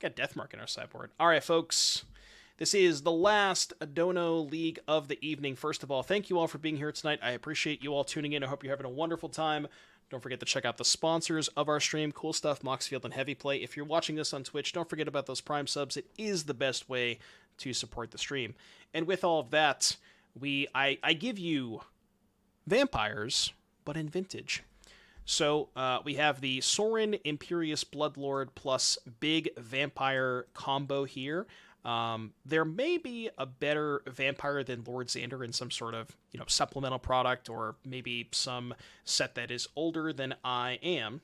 Got Deathmark in our sideboard. All right, folks. This is the last Dono League of the evening. First of all, thank you all for being here tonight. I appreciate you all tuning in. I hope you're having a wonderful time. Don't forget to check out the sponsors of our stream. Cool stuff, Moxfield and Heavy Play. If you're watching this on Twitch, don't forget about those Prime subs. It is the best way to support the stream. And with all of that, I give you vampires, but in vintage. So we have the Sorin Imperious Bloodlord plus big vampire combo here. There may be a better vampire than Lord Xander in some sort of, supplemental product, or maybe some set that is older than I am.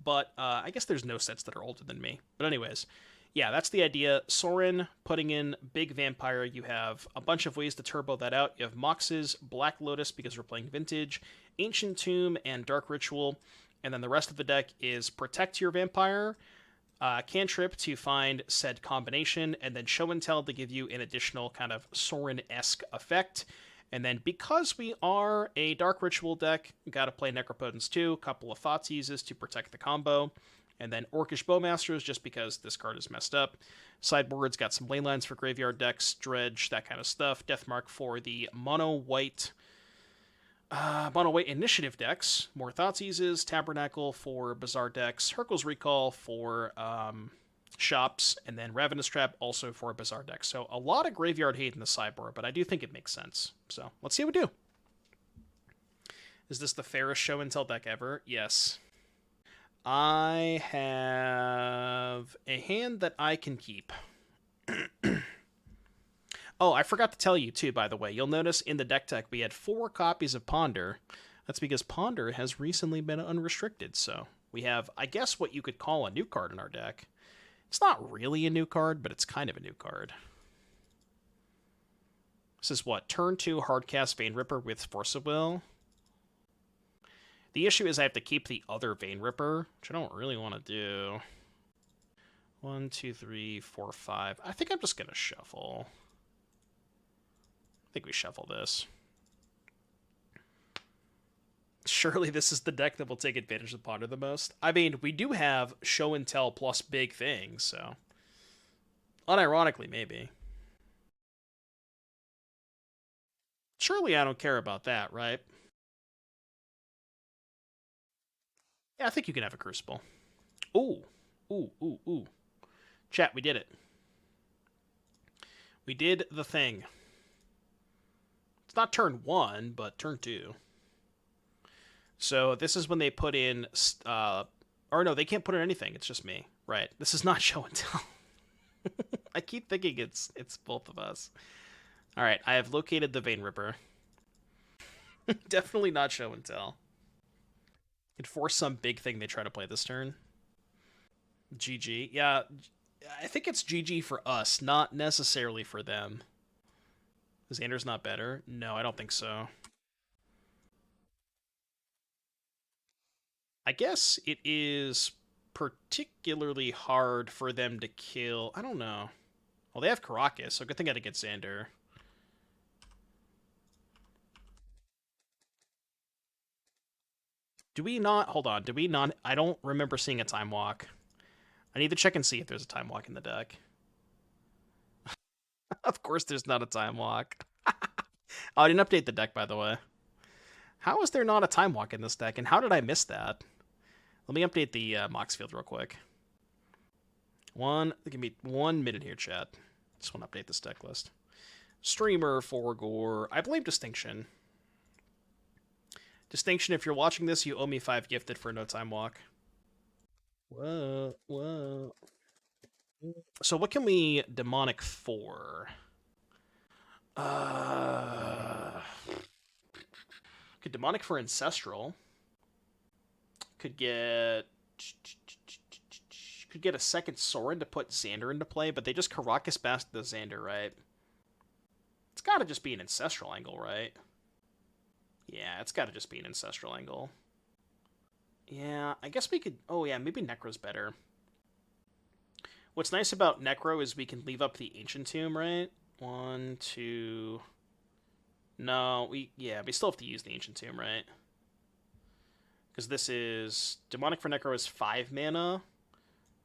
But I guess there's no sets that are older than me. But anyways, yeah, that's the idea. Sorin putting in big vampire. You have a bunch of ways to turbo that out. You have Mox's Black Lotus because we're playing vintage, Ancient Tomb, and Dark Ritual. And then the rest of the deck is Protect Your Vampire, Cantrip to find said combination, and then Show and Tell to give you an additional kind of Sorin-esque effect. And then because we are a Dark Ritual deck, we got to play Necropotence too, a couple of Thoughtseizes to protect the combo, and then Orcish Bowmasters just because this card is messed up. Sideboard's got some Leylines for graveyard decks, Dredge, that kind of stuff. Deathmark for the mono-white initiative decks, more Thoughtseizes, Tabernacle for Bazaar decks, Hurkyl's Recall for shops, and then Ravenous Trap also for Bazaar decks. So a lot of graveyard hate in the sideboard, but I do think it makes sense. So let's see how we do. Is this the fairest show and tell deck ever? Yes. I have a hand that I can keep. Oh, I forgot to tell you, too, by the way. You'll notice in the deck tech we had 4 copies of Ponder. That's because Ponder has recently been unrestricted, so we have, I guess, what you could call a new card in our deck. It's not really a new card, but it's kind of a new card. This is what? Turn 2 Hardcast Vein Ripper with Force of Will. The issue is I have to keep the other Vein Ripper, which I don't really want to do. 1, 2, 3, 4, 5. I think I'm just going to shuffle. I think we shuffle this. Surely this is the deck that will take advantage of Ponder the most. I mean, we do have Show and Tell plus big things, so... unironically, maybe. Surely I don't care about that, right? Yeah, I think you can have a Crucible. Ooh. Ooh, ooh, ooh. Chat, we did it. We did the thing. It's not turn 1, but turn 2. So this is when they put in... or no, they can't put in anything. It's just me. Right. This is not Show and Tell. I keep thinking it's both of us. Alright, I have located the Vein Ripper. Definitely not Show and Tell. Could force some big thing they try to play this turn. GG. Yeah, I think it's GG for us, not necessarily for them. Xander's not better? No, I don't think so. I guess it is particularly hard for them to kill... I don't know. Well, they have Caracas, so good thing I had to get Xander. Do we not... hold on. Do we not... I don't remember seeing a Time Walk. I need to check and see if there's a Time Walk in the deck. Of course there's not a Time Walk. Oh, I didn't update the deck, by the way. How is there not a Time Walk in this deck, and how did I miss that? Let me update the Mox field real quick. Give me 1 minute here, chat. Just want to update this deck list. Streamer, Forgore, I blame Distinction. Distinction, if you're watching this, you owe me 5 gifted for no Time Walk. Whoa, whoa. So what can we demonic for? Could demonic for Ancestral. Could get a second Sorin to put Xander into play, but they just Caracas Bast the Xander, right? It's gotta just be an Ancestral angle, right? Yeah, it's gotta just be an Ancestral angle. Yeah, I guess we could... oh yeah, maybe Necro's better. What's nice about Necro is we can leave up the Ancient Tomb, right? 1, 2... no, we still have to use the Ancient Tomb, right? Because this is... demonic for Necro is 5 mana.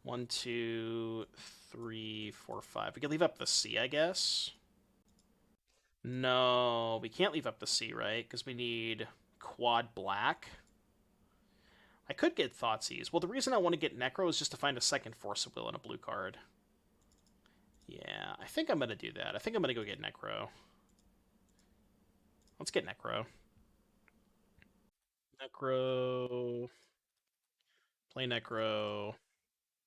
1, 2, 3, 4, 5. We could leave up the C, I guess. No, we can't leave up the C, right? Because we need quad black. I could get Thoughtseize. Well, the reason I want to get Necro is just to find a second Force of Will and a blue card. Yeah, I think I'm going to do that. I think I'm going to go get Necro. Let's get Necro. Necro. Play Necro.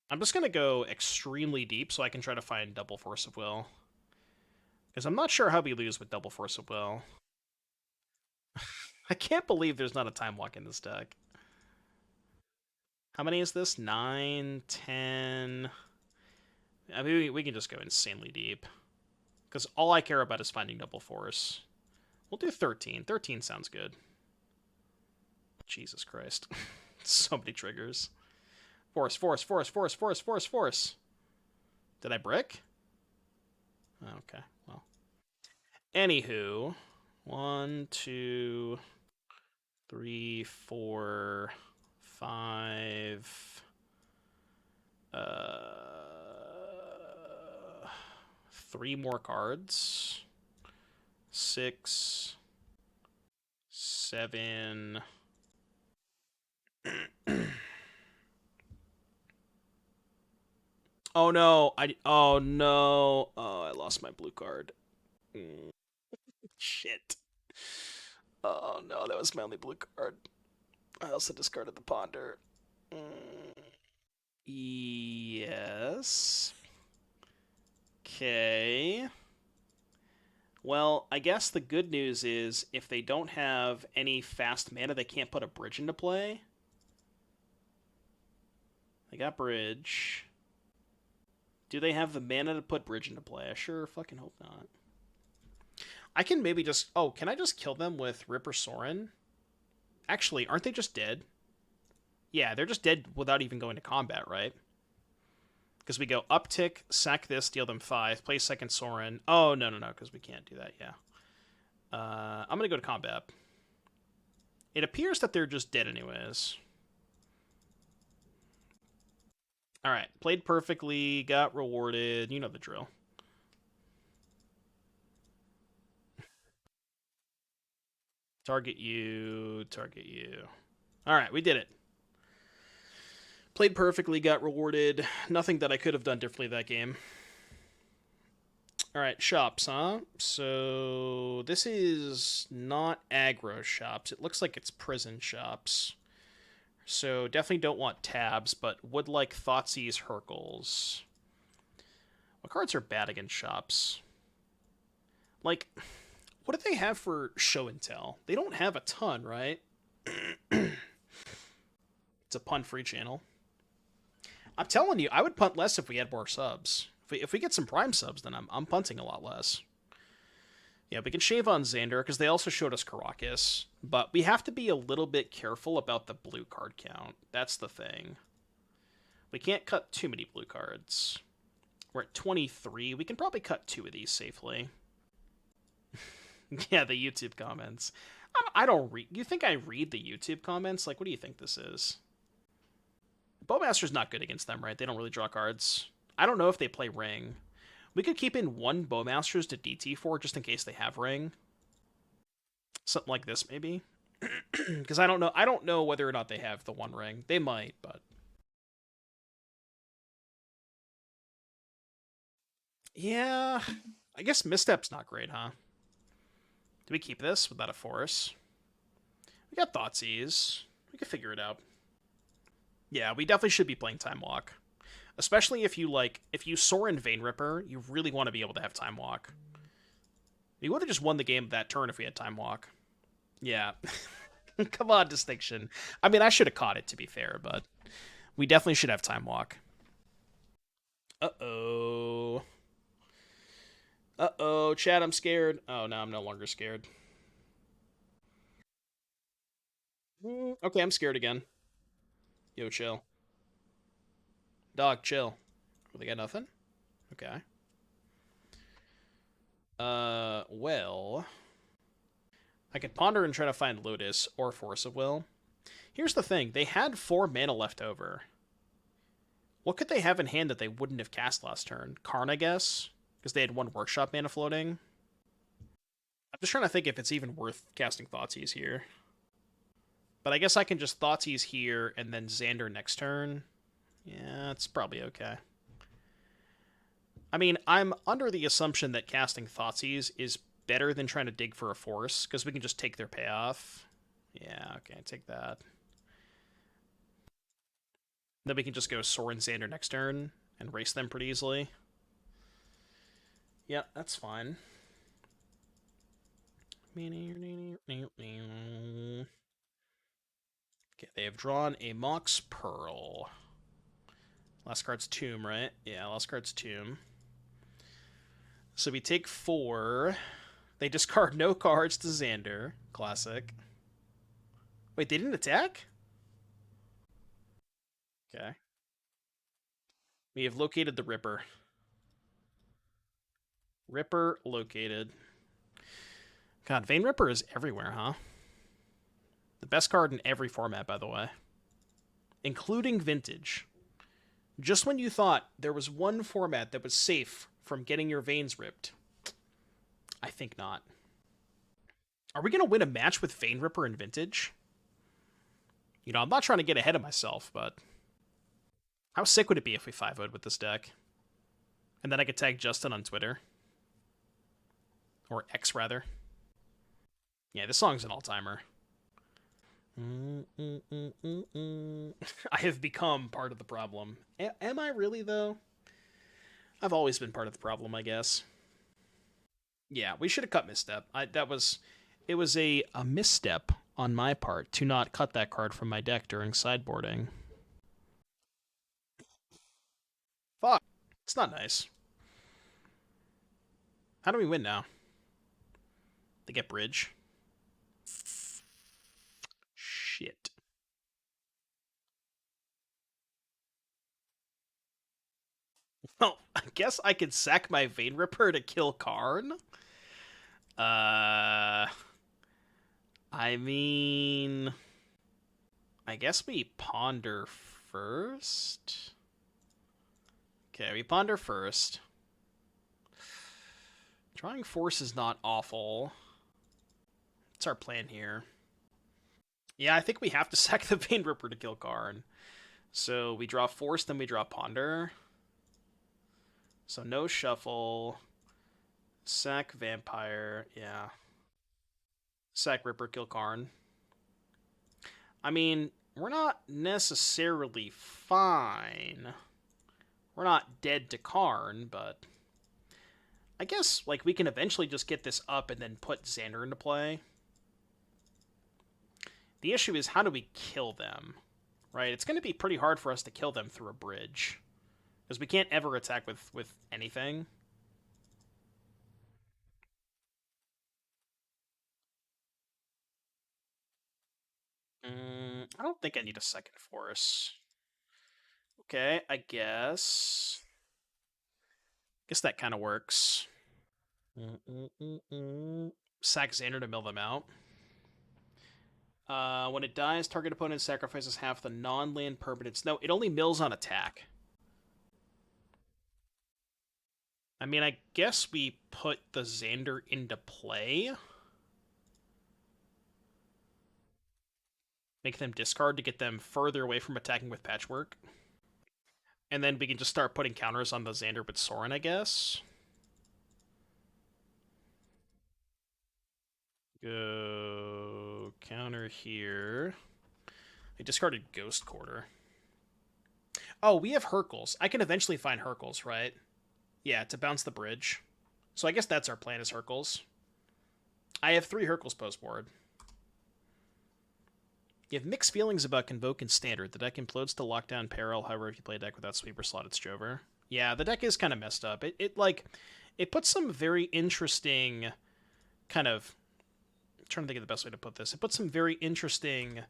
I'm just going to go extremely deep so I can try to find double Force of Will. Because I'm not sure how we lose with double Force of Will. I can't believe there's not a Time Walk in this deck. How many is this? 9, 10... I mean, we can just go insanely deep. Because all I care about is finding double Force. We'll do 13. 13 sounds good. Jesus Christ. So many triggers. Force, force, force, force, force, force, force. Did I brick? Okay, well. Anywho. 1, 2, 3, 4, 5. 3 more cards. 6, 7. Oh no! Oh no! Oh, I lost my blue card. Shit. Oh no, that was my only blue card. I also discarded the Ponder. Yes. Okay. Well, I guess the good news is if they don't have any fast mana, they can't put a bridge into play. They got bridge. Do they have the mana to put bridge into play? I sure fucking hope not. I can maybe just... Oh, can I just kill them with Ripper Sorin? Actually, aren't they just dead? Yeah, they're just dead without even going to combat, right? Because we go uptick, sack this, deal them 5, play second Sorin. Oh, no, because we can't do that, yeah. I'm going to go to combat. It appears that they're just dead anyways. Alright, played perfectly, got rewarded, you know the drill. Target you, target you. Alright, we did it. Played perfectly, got rewarded. Nothing that I could have done differently that game. Alright, shops, huh? So, this is not aggro shops. It looks like it's prison shops. So, definitely don't want tabs, but would like Thoughtseize Hurkyls. What cards are bad against shops? Like, what do they have for show and tell? They don't have a ton, right? It's a punt-free channel. I'm telling you, I would punt less if we had more subs. If we get some prime subs, then I'm punting a lot less. Yeah, we can shave on Xander, because they also showed us Karakas. But we have to be a little bit careful about the blue card count. That's the thing. We can't cut too many blue cards. We're at 23. We can probably cut 2 of these safely. Yeah, the YouTube comments. I don't read... You think I read the YouTube comments? Like, what do you think this is? Bowmaster's not good against them, right? They don't really draw cards. I don't know if they play Ring. We could keep in 1 Bowmasters to DT4 just in case they have Ring. Something like this, maybe. Because I don't know. I don't know whether or not they have the 1 Ring. They might, but... Yeah, I guess Misstep's not great, huh? Do we keep this without a Force? We got Thoughtseize. We can figure it out. Yeah, we definitely should be playing Time Walk. Especially if you Sorin Vein Ripper, you really want to be able to have Time Walk. We would have just won the game that turn if we had Time Walk. Yeah. Come on, Distinction. I mean, I should have caught it, to be fair, but we definitely should have Time Walk. Uh-oh. Uh-oh, chat, I'm scared. Oh, no, I'm no longer scared. Okay, I'm scared again. Yo, chill. Dog, chill. Oh, they got nothing? Okay. Well... I could ponder and try to find Lotus or Force of Will. Here's the thing. They had 4 mana left over. What could they have in hand that they wouldn't have cast last turn? Karn, I guess? Because they had 1 Workshop mana floating. I'm just trying to think if it's even worth casting Thoughtseize here. But I guess I can just Thoughtseize here and then Xander next turn. Yeah, it's probably okay. I mean, I'm under the assumption that casting Thoughtseize is better than trying to dig for a force, because we can just take their payoff. Yeah, okay, take that. Then we can just go Sorin Xander next turn and race them pretty easily. Yep, that's fine. Okay, they have drawn a Mox Pearl. Last card's Tomb, right? Yeah, last card's Tomb. So we take 4. They discard no cards to Xander. Classic. Wait, they didn't attack? Okay. We have located the Ripper. Ripper located. God, Vein Ripper is everywhere, huh? The best card in every format, by the way. Including Vintage. Just when you thought there was one format that was safe from getting your veins ripped. I think not. Are we going to win a match with Vein Ripper in Vintage? You know, I'm not trying to get ahead of myself, but... how sick would it be if we 5-0'd with this deck? And then I could tag Justin on Twitter. Or X, rather. Yeah, this song's an all-timer. I have become part of the problem. Am I really, though? I've always been part of the problem, I guess. Yeah, we should have cut Misstep. It was a misstep on my part to not cut that card from my deck during sideboarding. Fuck. It's not nice. How do we win now? They get bridge. Shit. Well, I guess I could sack my Vein Ripper to kill Karn. I mean... I guess we ponder first? Okay, we ponder first. Drawing Force is not awful. What's our plan here? Yeah, I think we have to sack the Vein Ripper to kill Karn. So we draw Force, then we draw Ponder. So no shuffle. Sack Vampire, yeah. Sack Ripper, kill Karn. I mean, we're not necessarily fine. We're not dead to Karn, but... I guess, like, we can eventually just get this up and then put Xander into play. The issue is, how do we kill them? Right? It's going to be pretty hard for us to kill them through a bridge. Because we can't ever attack with anything. I don't think I need a second Force. Okay, I guess... guess that kind of works. Sack Xander to mill them out. When it dies, target opponent sacrifices half the non-land permanents. No, it only mills on attack. I mean, I guess we put the Xander into play. Make them discard to get them further away from attacking with Patchwork. And then we can just start putting counters on the Xander with Sorin, I guess. Go counter here. I discarded Ghost Quarter. Oh, we have Hurkyls. I can eventually find Hurkyls, right? Yeah, to bounce the bridge. So I guess that's our plan, is Hurkyls. I have 3 Hurkyls post-board. You have mixed feelings about Convoke and Standard. The deck implodes to lock down Peril, however, if you play a deck without Sweeper slot, it's Jover. Yeah, the deck is kind of messed up. It puts some very interesting kind of... I'm trying to think of the best way to put this. It puts some very interesting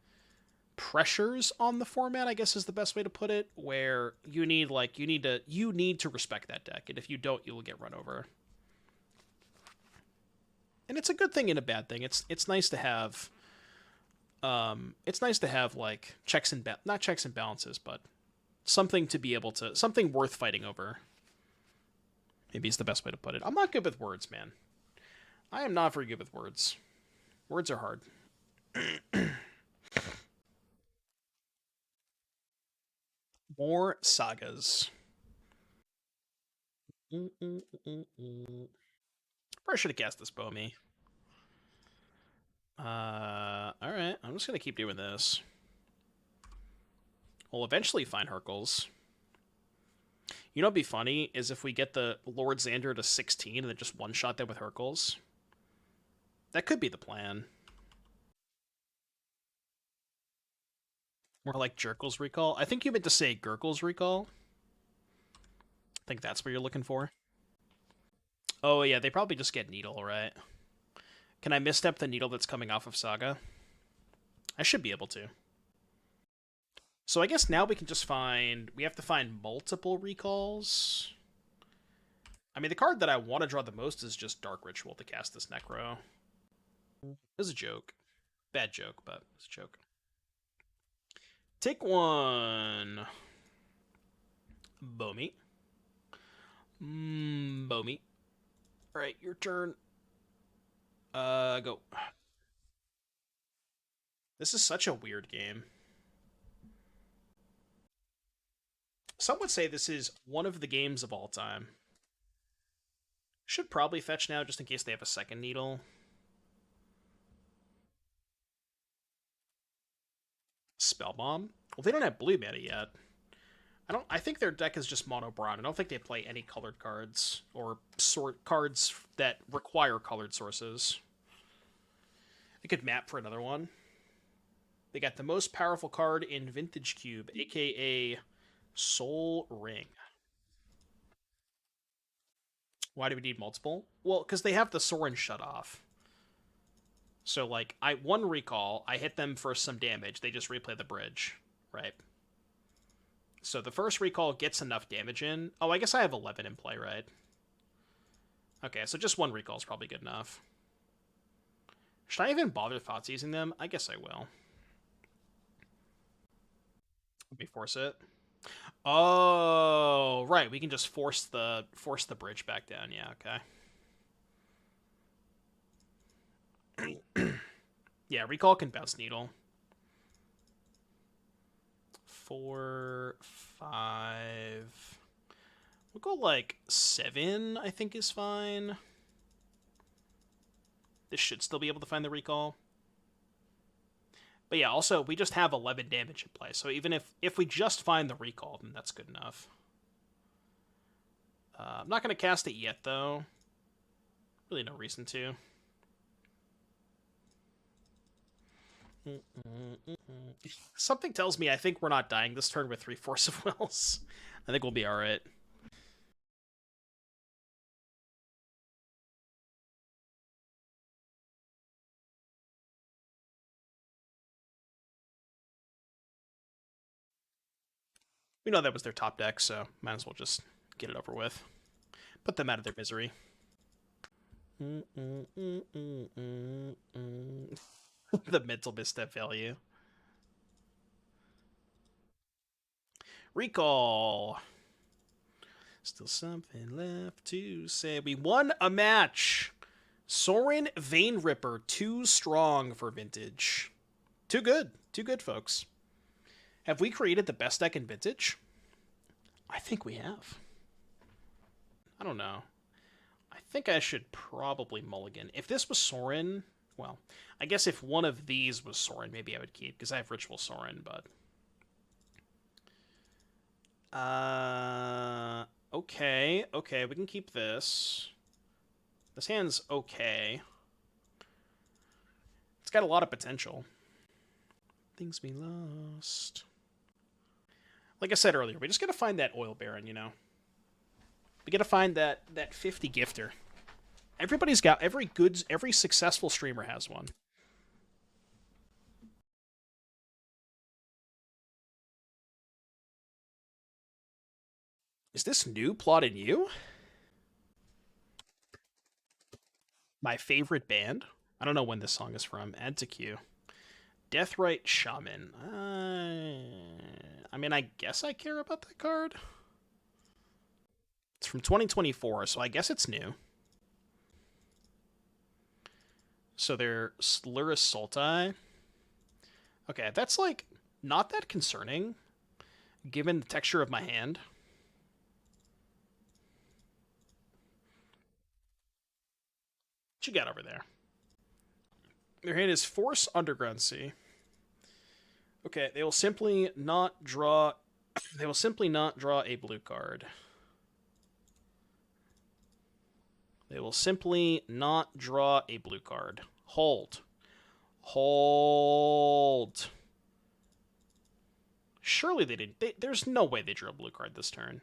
pressures on the format, I guess is the best way to put it, where you need to respect that deck, and if you don't, you will get run over. And it's a good thing and a bad thing. It's nice to have like not checks and balances, but something to be able to, something worth fighting over. Maybe is the best way to put it. I'm not good with words, man. I am not very good with words. Words are hard. More sagas. Probably should have cast this Bomi. Alright. I'm just going to keep doing this. We'll eventually find Hurkyls. You know what'd be funny is if we get the Lord Xander to 16 and then just one-shot them with Hurkyls. That could be the plan. More like Jerkyl's Recall. I think you meant to say Gurkyl's Recall. I think that's what you're looking for. Oh, yeah, they probably just get Needle, right? Can I misstep the Needle that's coming off of Saga? I should be able to. So I guess now we can just find... We have to find multiple recalls. I mean, the card that I want to draw the most is just Dark Ritual to cast this Necro. It was a joke. Bad joke, but it's a joke. Take one. Bomi. Bomi. Alright, your turn. Go. This is such a weird game. Some would say this is one of the games of all time. Should probably fetch now just in case they have a second Needle. Spellbomb? Well, they don't have blue mana yet. I think their deck is just mono brown. I don't think they play any colored cards or cards that require colored sources. They could map for another one. They got the most powerful card in Vintage Cube, aka Soul Ring. Why do we need multiple? Well, because they have the Sorin shut off. So, like, one recall, I hit them for some damage, they just replay the bridge, right? So the first recall gets enough damage in. Oh, I guess I have 11 in play, right? Okay, so just one recall is probably good enough. Should I even bother Thoughtseizing them? I guess I will. Let me force it. Oh, right. We can just force the bridge back down. Yeah, okay. Yeah, recall can bounce Needle. 4, 5. We'll go like 7, I think is fine. This should still be able to find the recall. But yeah, also, we just have 11 damage in play, so even if we just find the recall, then that's good enough. I'm not going to cast it yet, though. Really no reason to. Something tells me I think we're not dying this turn with 3 Force of Wills. I think we'll be alright. We know that was their top deck, so might as well just get it over with. Put them out of their misery. The mental misstep value. Recall. Still something left to say. We won a match. Sorin Vein Ripper, too strong for Vintage. Too good. Too good, folks. Have we created the best deck in Vintage? I think we have. I don't know. I think I should probably mulligan. If this was Sorin, well, I guess if one of these was Sorin, maybe I would keep, because I have Ritual Sorin, but... Okay, we can keep this. This hand's okay. It's got a lot of potential. Things we lost. Like I said earlier, we just gotta find that Oil Baron, you know? We gotta find that 50 gifter. Everybody's got, every successful streamer has one. Is this new Plot in You? My favorite band? I don't know when this song is from. Add to queue. Deathrite Shaman. I mean, I guess I care about that card. It's from 2024, so I guess it's new. So they're Lurrus Sultai. Okay, that's, like, not that concerning, given the texture of my hand. What you got over there? Their hand is Force Underground Sea. Okay, they will simply not draw... They will simply not draw a blue card. They will simply not draw a blue card. Hold. Hold. Surely they didn't... there's no way they drew a blue card this turn.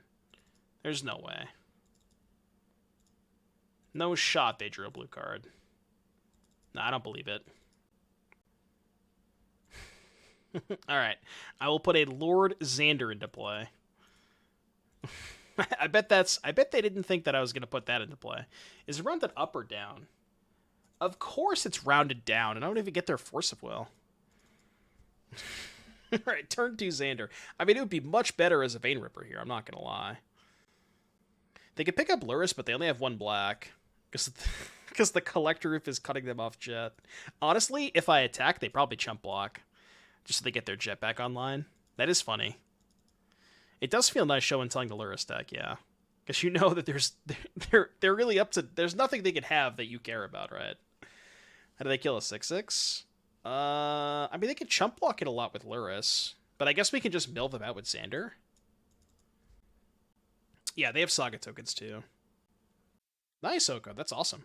There's no way. No shot they drew a blue card. No, I don't believe it. Alright. I will put a Lord Xander into play. I bet they didn't think that I was going to put that into play. Is it rounded up or down? Of course it's rounded down, and I don't even get their Force of Will. Alright, turn 2 Xander. I mean, it would be much better as a Vein Ripper here, I'm not going to lie. They could pick up Lurrus, but they only have 1 black. Because the Collector Roof is cutting them off Jet. Honestly, if I attack, they probably chump block. Just so they get their Jet back online. That is funny. It does feel nice show and telling the Lurrus deck, yeah. Because you know that they're really up to... There's nothing they can have that you care about, right? How do they kill a 6/6? I mean, they could chump block it a lot with Lurrus. But I guess we can just mill them out with Xander. Yeah, they have Saga tokens, too. Nice, Oko. That's awesome.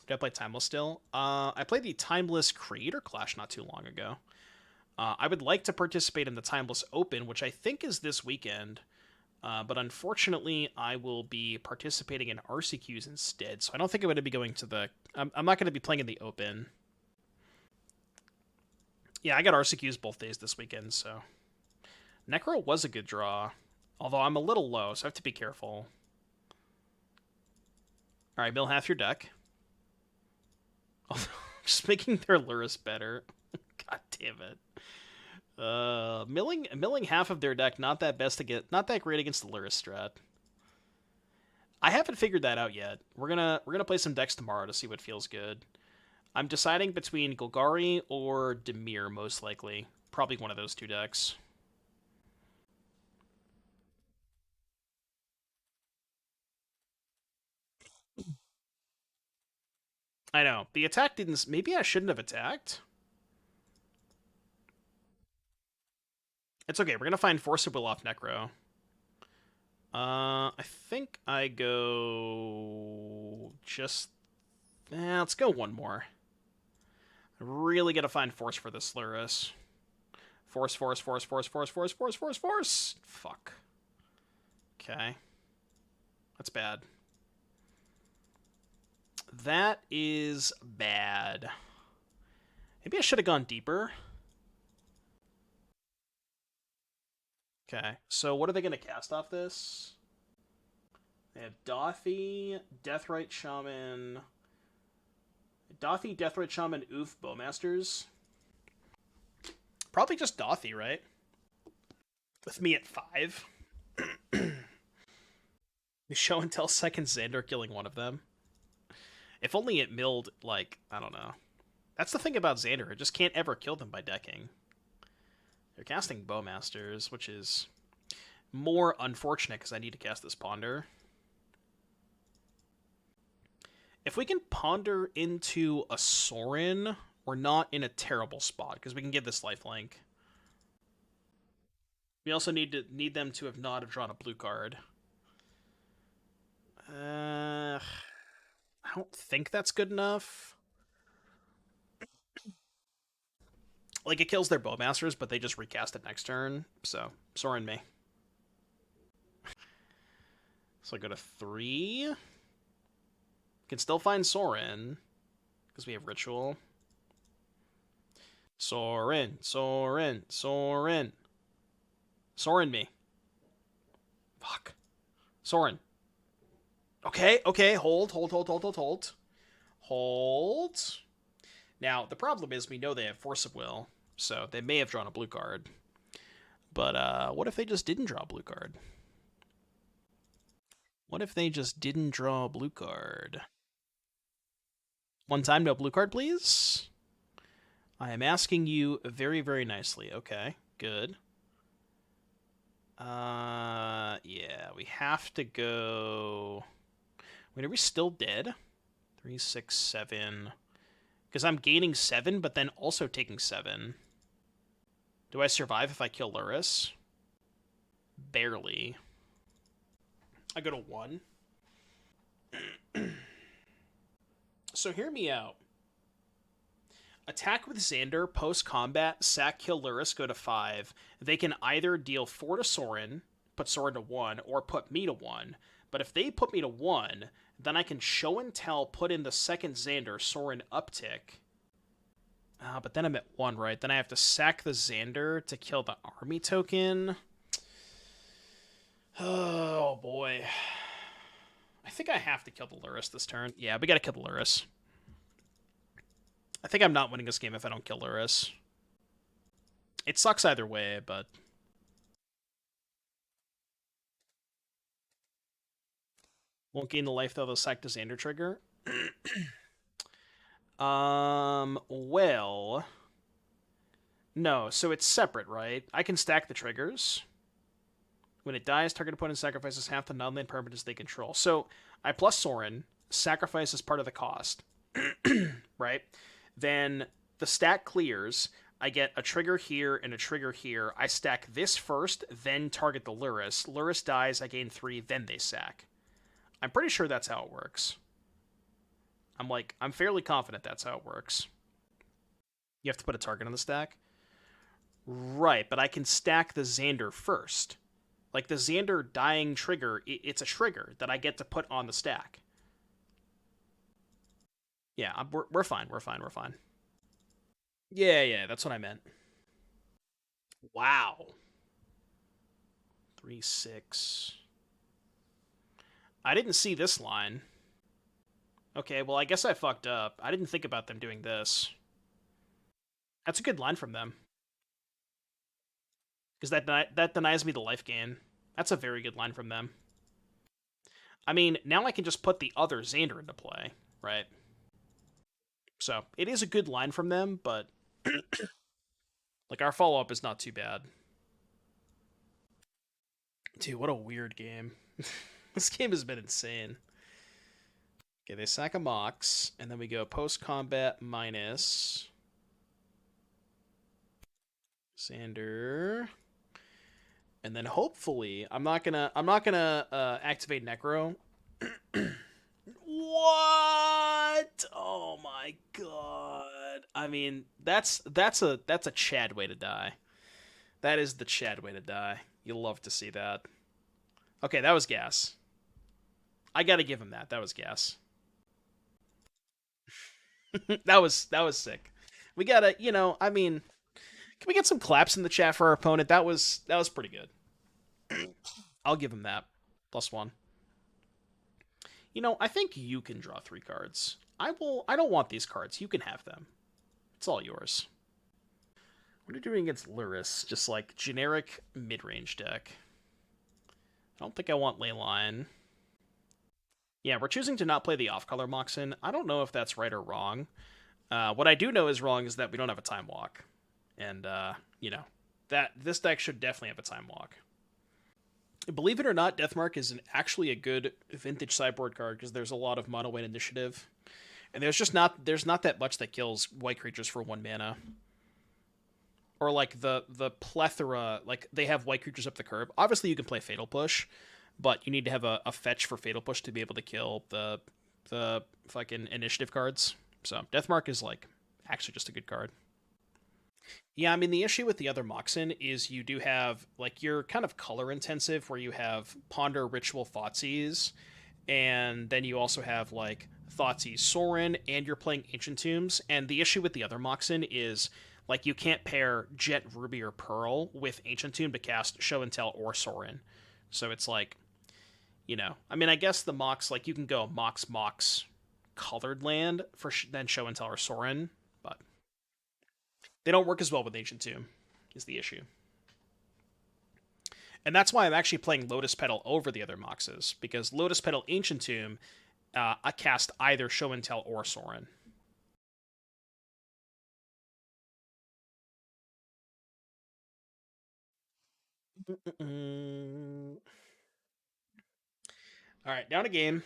Do I play Timeless still? I played the Timeless Creator Clash not too long ago. I would like to participate in the Timeless Open, which I think is this weekend. But unfortunately, I will be participating in RCQs instead. So I don't think I'm going to be going to the... I'm not going to be playing in the Open. Yeah, I got RCQs both days this weekend, so... Necro was a good draw. Although I'm a little low, so I have to be careful. Alright, mill half your deck. Just making their Lurrus better. God damn it. Milling half of their deck, not that great against the Lurrus strat. I haven't figured that out yet. We're gonna play some decks tomorrow to see what feels good. I'm deciding between Golgari or Dimir, most likely. Probably one of those 2 decks. I know. The attack didn't... Maybe I shouldn't have attacked? It's okay. We're going to find Force of Will off Necro. I think I go... Just... let's go one more. I really got to find Force for this Lurrus. Force. Fuck. Okay. That's bad. That is bad. Maybe I should have gone deeper. Okay, so what are they going to cast off this? They have Dauthi, Deathrite Shaman... Dauthi, Deathrite Shaman, Oof, Bowmasters. Probably just Dauthi, right? With me at 5. You show and tell second Xander killing one of them. If only it milled, like, I don't know. That's the thing about Xander. It just can't ever kill them by decking. They're casting Bowmasters, which is more unfortunate because I need to cast this Ponder. If we can Ponder into a Sorin, we're not in a terrible spot because we can give this lifelink. We also need them to have not have drawn a blue card. I don't think that's good enough. Like, it kills their Bowmasters, but they just recast it next turn. So, Sorin me. So I go to 3. Can still find Sorin, because we have Ritual. Sorin. Sorin me. Fuck. Sorin. Okay, hold. Hold. Now, the problem is we know they have Force of Will, so they may have drawn a blue card. But what if they just didn't draw a blue card? What if they just didn't draw a blue card? One time, no blue card, please. I am asking you very, very nicely. Okay, good. Yeah, we have to go... Wait, are we still dead? 3, 6, 7... Because I'm gaining 7, but then also taking 7. Do I survive if I kill Lurrus? Barely. I go to 1. So hear me out. Attack with Xander, post-combat, sack, kill Lurrus, go to 5. They can either deal 4 to Sorin, put Sorin to 1, or put me to 1. But if they put me to 1, then I can show and tell, put in the second Xander, Sorin uptick. But then I'm at 1, right? Then I have to sack the Xander to kill the army token. Oh, boy. I think I have to kill the Lurrus this turn. Yeah, we gotta kill the Lurrus. I think I'm not winning this game if I don't kill Lurrus. It sucks either way, but... Won't gain the life, though. They'll sack the Xander trigger. Well... No, so it's separate, right? I can stack the triggers. When it dies, target opponent sacrifices half the non-land permanents they control. So, I plus Sorin, sacrifice is part of the cost. Right? Then, the stack clears, I get a trigger here and a trigger here. I stack this first, then target the Lurrus. Lurrus dies, I gain 3, then they sack. I'm pretty sure that's how it works. I'm fairly confident that's how it works. You have to put a target on the stack? Right, but I can stack the Xander first. Like, the Xander dying trigger, it's a trigger that I get to put on the stack. Yeah, we're fine, we're fine, we're fine. Yeah, that's what I meant. Wow. 3, 6... I didn't see this line. Okay, well, I guess I fucked up. I didn't think about them doing this. That's a good line from them. Because that denies me the life gain. That's a very good line from them. I mean, now I can just put the other Xander into play, right? So, it is a good line from them, but... like, our follow-up is not too bad. Dude, what a weird game. This game has been insane. Okay, they sack a Mox, and then we go post-combat minus... Xander... And then hopefully, I'm not gonna activate Necro. What? Oh my god! I mean, that's a Chad way to die. That is the Chad way to die. You'll love to see that. Okay, that was gas. I gotta give him that. That was gas. that was sick. We gotta, I mean, can we get some claps in the chat for our opponent? That was pretty good. I'll give him that. +1. I think you can draw 3 cards. I don't want these cards. You can have them. It's all yours. What are you doing against Lurrus? Just like generic mid-range deck. I don't think I want Leyline. Yeah, we're choosing to not play the off-color Moxen. I don't know if that's right or wrong. What I do know is wrong is that we don't have a Time Walk. And, that this deck should definitely have a Time Walk. Believe it or not, Deathmark is actually a good vintage sideboard card because there's a lot of mono white initiative. And there's not that much that kills white creatures for 1 mana. Or like the plethora, like they have white creatures up the curb. Obviously you can play Fatal Push, but you need to have a fetch for Fatal Push to be able to kill the fucking initiative cards. So Deathmark is like actually just a good card. Yeah, I mean, the issue with the other Moxen is you do have, like, you're kind of color intensive where you have Ponder, Ritual, Thoughtseize, and then you also have, like, Thoughtseize, Sorin, and you're playing Ancient Tombs, and the issue with the other Moxen is, like, you can't pair Jet, Ruby, or Pearl with Ancient Tomb to cast Show and Tell or Sorin. So it's like, I mean, I guess the Mox, like, you can go Mox, Colored Land for then Show and Tell or Sorin, but... they don't work as well with Ancient Tomb, is the issue. And that's why I'm actually playing Lotus Petal over the other Moxes, because Lotus Petal Ancient Tomb, I cast either Show and Tell or Sorin. Alright, down a game.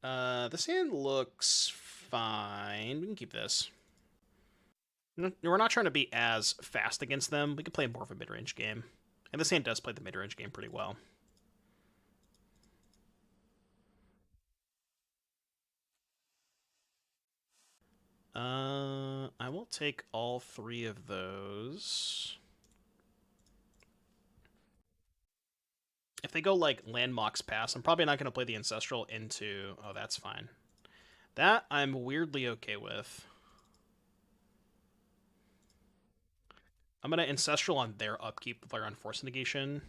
This hand looks fine. We can keep this. We're not trying to be as fast against them. We can play more of a mid-range game. And this hand does play the mid-range game pretty well. I will take all 3 of those. If they go like land Mox pass, I'm probably not going to play the Ancestral into... Oh, that's fine. That I'm weirdly okay with. I'm going to Ancestral on their upkeep with their Unforced Negation.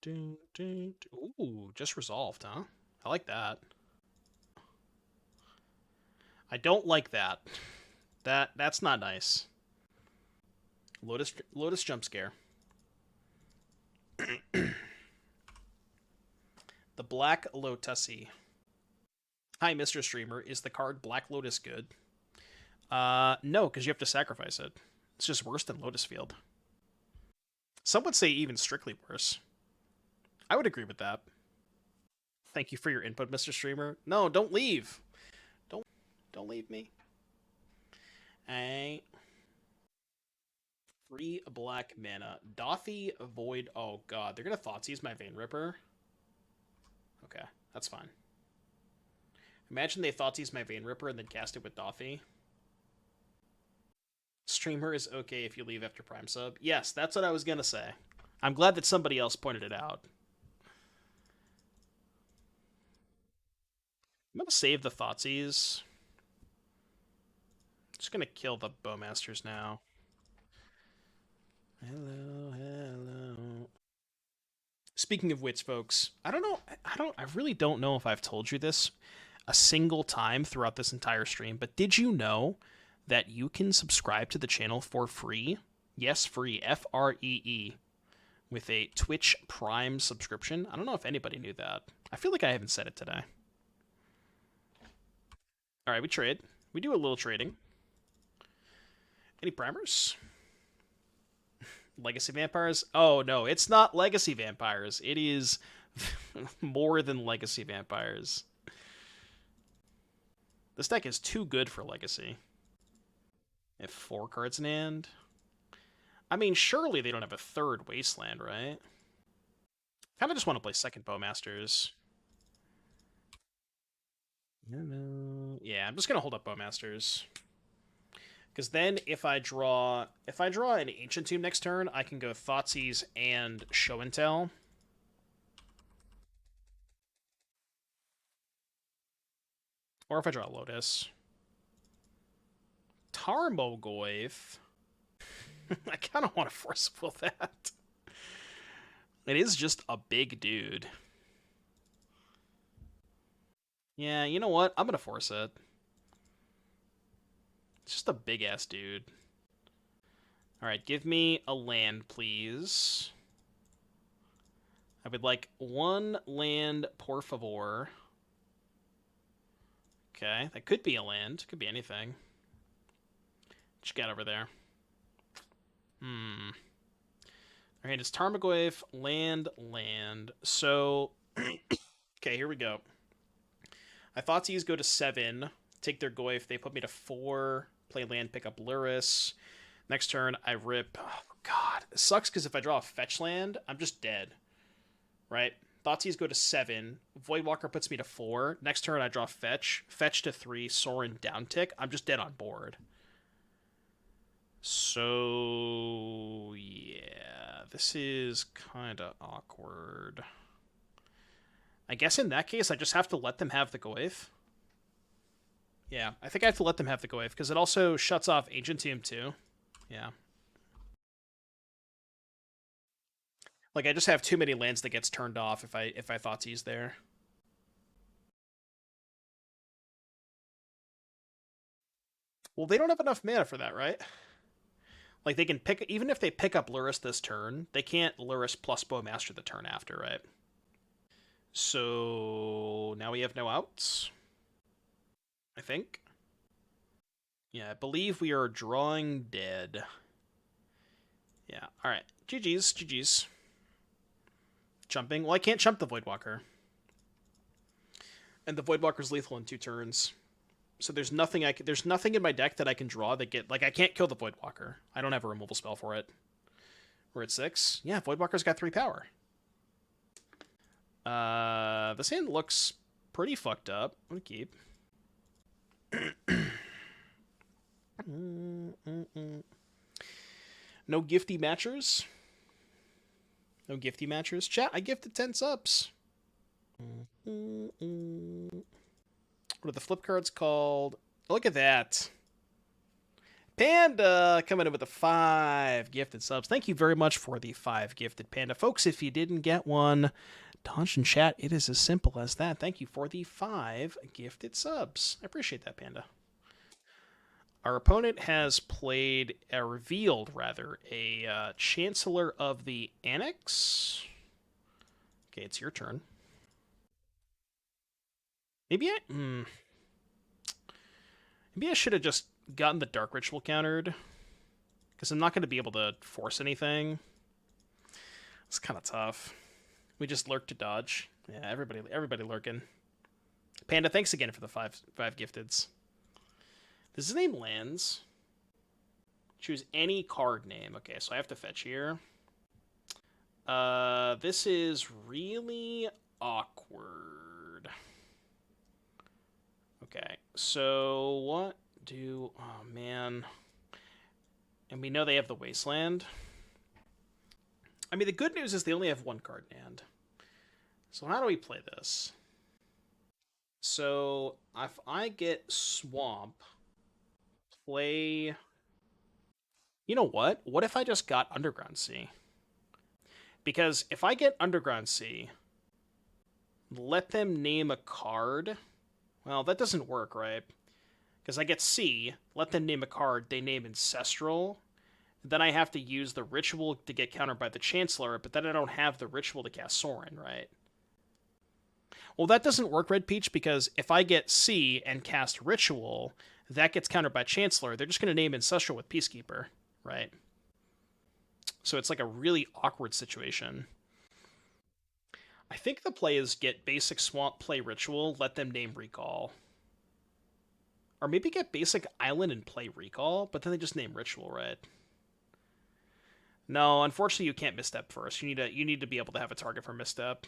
Ooh, just resolved, huh? I like that. I don't like that. That's not nice. Lotus jump scare. The Black Lotus. Hi, Mr. Streamer. Is the card Black Lotus good? No, because you have to sacrifice it. It's just worse than Lotus Field. Some would say even strictly worse. I would agree with that. Thank you for your input, Mr. Streamer. No, don't leave. Don't leave me. Alright. 3 black mana. Dothy Void. Oh god, they're gonna Thoughtseize my Vein Ripper. Okay, that's fine. Imagine they Thoughtseize my Vein Ripper and then cast it with Dothy. Streamer is okay if you leave after Prime Sub. Yes, that's what I was gonna say. I'm glad that somebody else pointed it out. I'm gonna save the Thoughtseize. Just gonna kill the Bowmasters now. Hello. Speaking of which, folks, I really don't know if I've told you this a single time throughout this entire stream, but did you know that you can subscribe to the channel for free? Yes, free. Free. With a Twitch Prime subscription. I don't know if anybody knew that. I feel like I haven't said it today. Alright, we trade. We do a little trading. Any primers? Legacy Vampires? Oh, no, it's not Legacy Vampires. It is more than Legacy Vampires. This deck is too good for Legacy. If 4 cards in hand. I mean, surely they don't have a 3rd Wasteland, right? Kind of just want to play 2nd Bowmasters. Yeah, I'm just gonna hold up Bowmasters. Because then if I draw an Ancient Tomb next turn, I can go Thoughtseize and Show and Tell. Or if I draw a Lotus. Tarmogoyf. I kind of want to force will that. It is just a big dude. Yeah, you know what? I'm going to force it. It's just a big-ass dude. Alright, give me a land, please. I would like 1 land, por favor. Okay, that could be a land. Could be anything. What you got over there? Alright, it's Tarmogoyf, land. So, okay, here we go. I thought these go to 7, take their Goyf, they put me to 4, play land, pick up Luris. Next turn, I rip... Oh, God. It sucks because if I draw a fetch land, I'm just dead. Right? Thoughtseize go to 7. Voidwalker puts me to 4. Next turn, I draw fetch. Fetch to 3. Sorin downtick. I'm just dead on board. So... yeah. This is kind of awkward. I guess in that case, I just have to let them have the Goyf. Yeah, I think I have to let them have the Goyf, because it also shuts off Ancient Tomb too. Yeah. Like, I just have too many lands that gets turned off if I Thoughtseize there. Well, they don't have enough mana for that, right? Like, they can pick... Even if they pick up Lurrus this turn, they can't Lurrus plus Bowmaster the turn after, right? So... Now we have no outs. I think. Yeah, I believe we are drawing dead. Yeah, alright. GG's, GG's. Jumping. Well, I can't jump the Voidwalker. And the Voidwalker's lethal in 2 turns. So there's nothing there's nothing in my deck that I can draw that get... Like, I can't kill the Voidwalker. I don't have a removal spell for it. We're at 6. Yeah, Voidwalker's got 3 power. This hand looks pretty fucked up. I'm gonna keep. No gifty matchers. No gifty matchers. Chat, I gifted 10 subs. What are the flip cards called? Look at that. Panda coming in with the 5 gifted subs. Thank you very much for the 5 gifted Panda. Folks, if you didn't get one, Dungeon Chat, it is as simple as that. Thank you for the 5 gifted subs. I appreciate that, Panda. Our opponent has revealed a Chancellor of the Annex. Okay, it's your turn. Maybe I should have just gotten the Dark Ritual countered, because I'm not going to be able to force anything. It's kind of tough. We just lurk to dodge. Yeah, everybody lurking. Panda, thanks again for the 5 gifteds. Does his name lands? Choose any card name. Okay, so I have to fetch here. This is really awkward. Okay, so what do... Oh, man. And we know they have the Wasteland. I mean, the good news is they only have 1 card in hand. So how do we play this? So, if I get Swamp... Play... You know what? What if I just got Underground Sea? Because if I get Underground Sea, let them name a card... Well, that doesn't work, right? Because I get Sea, let them name a card, they name Ancestral, then I have to use the Ritual to get countered by the Chancellor, but then I don't have the Ritual to cast Sorin, right? Well, that doesn't work, Red Peach, because if I get Sea and cast Ritual... That gets countered by Chancellor. They're just going to name Ancestral with Peacekeeper, right? So it's like a really awkward situation. I think the play is get basic Swamp, play Ritual, let them name Recall. Or maybe get basic Island and play Recall, but then they just name Ritual, right? No, unfortunately you can't misstep first. You need to be able to have a target for misstep.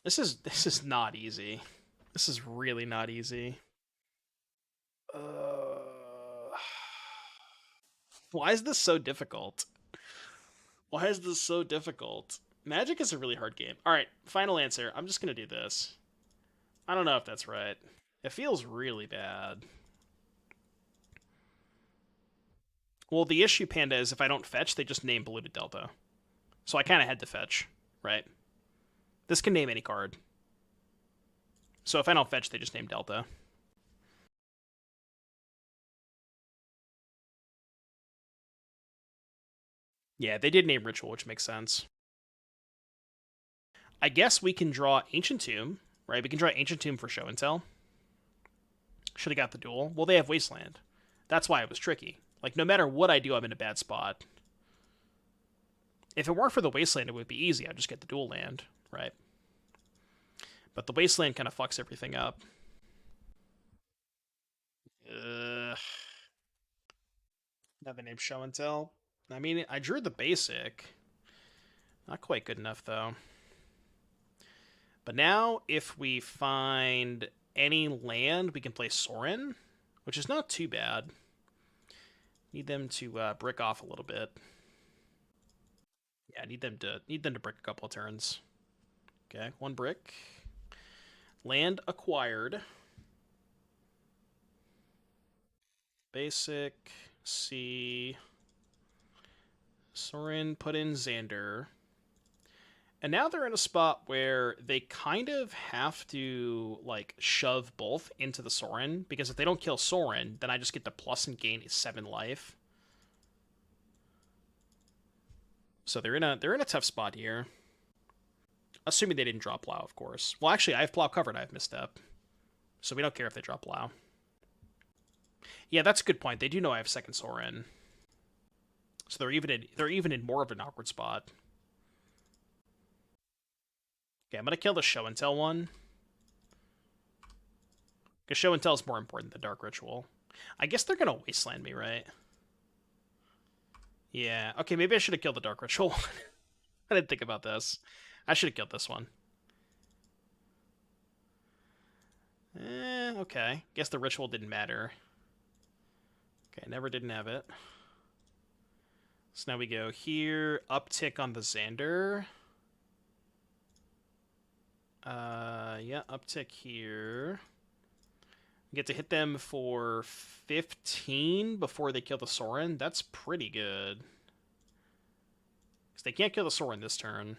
This is not easy. This is really not easy. Why is this so difficult? Why is this so difficult? Magic is a really hard game. Alright, final answer. I'm just gonna do this. I don't know if that's right. It feels really bad. Well, the issue, Panda, is if I don't fetch, they just name Polluted Delta. So I kind of had to fetch, right? This can name any card. So if I don't fetch, they just name Delta. Yeah, they did name Ritual, which makes sense. I guess we can draw Ancient Tomb, right? We can draw Ancient Tomb for show and tell. Should have got the duel. Well, they have Wasteland. That's why it was tricky. Like, no matter what I do, I'm in a bad spot. If it weren't for the Wasteland, it would be easy. I'd just get the dual land, right? But the Wasteland kind of fucks everything up. Another name show and tell. I mean, I drew the basic. Not quite good enough, though. But now, if we find any land, we can play Sorin, which is not too bad. Need them to brick off a little bit. Yeah, need them to brick a couple of turns. Okay, 1 brick. Land acquired. Basic. C. Sorin put in Xander. And now they're in a spot where they kind of have to, like, shove both into the Sorin, because if they don't kill Sorin, then I just get to plus and gain 7 life. So they're in a tough spot here. Assuming they didn't drop Plow, of course. Well, actually, I have Plow covered. I have Misstep. So we don't care if they drop Plow. Yeah, that's a good point. They do know I have second Sorin. So they're even in more of an awkward spot. Okay, I'm gonna kill the Show and Tell one. Because Show and Tell is more important than Dark Ritual. I guess they're gonna Wasteland me, right? Yeah. Okay, maybe I should have killed the Dark Ritual. I didn't think about this. I should have killed this one. Okay. Guess the Ritual didn't matter. Okay, never didn't have it. So now we go here. Uptick on the Xander. Yeah, uptick here. We get to hit them for 15 before they kill the Sorin. That's pretty good. Because they can't kill the Sorin this turn.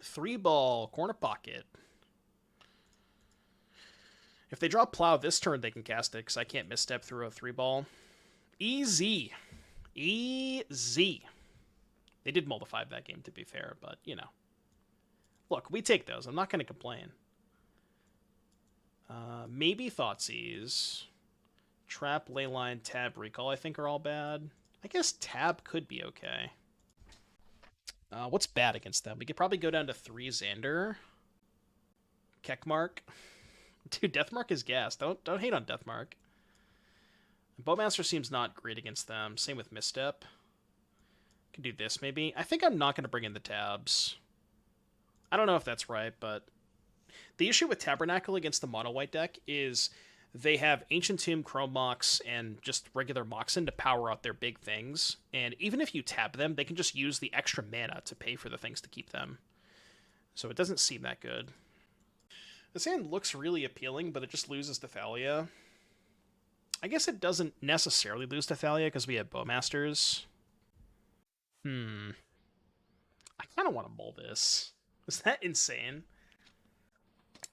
3-ball, corner pocket. If they drop Plow this turn, they can cast it, because I can't misstep through a 3-ball. Easy. Easy. They did mull the 5 that game, to be fair, but, you know. Look, we take those. I'm not going to complain. Maybe Thoughtseize. Trap, Leyline, Tab, Recall, I think are all bad. I guess Tab could be okay. What's bad against them? We could probably go down to 3 Xander. Keckmark. Dude, Deathmark is gas. Don't hate on Deathmark. Bowmaster seems not great against them. Same with Misstep. Could do this, maybe. I think I'm not going to bring in the Tabs. I don't know if that's right, but the issue with Tabernacle against the mono-white deck is they have Ancient Tomb, Chrome Mox, and just regular Moxen to power out their big things. And even if you tap them, they can just use the extra mana to pay for the things to keep them. So it doesn't seem that good. This hand looks really appealing, but it just loses to Thalia. I guess it doesn't necessarily lose to Thalia because we have Bowmasters. I kind of want to mull this. Is that insane?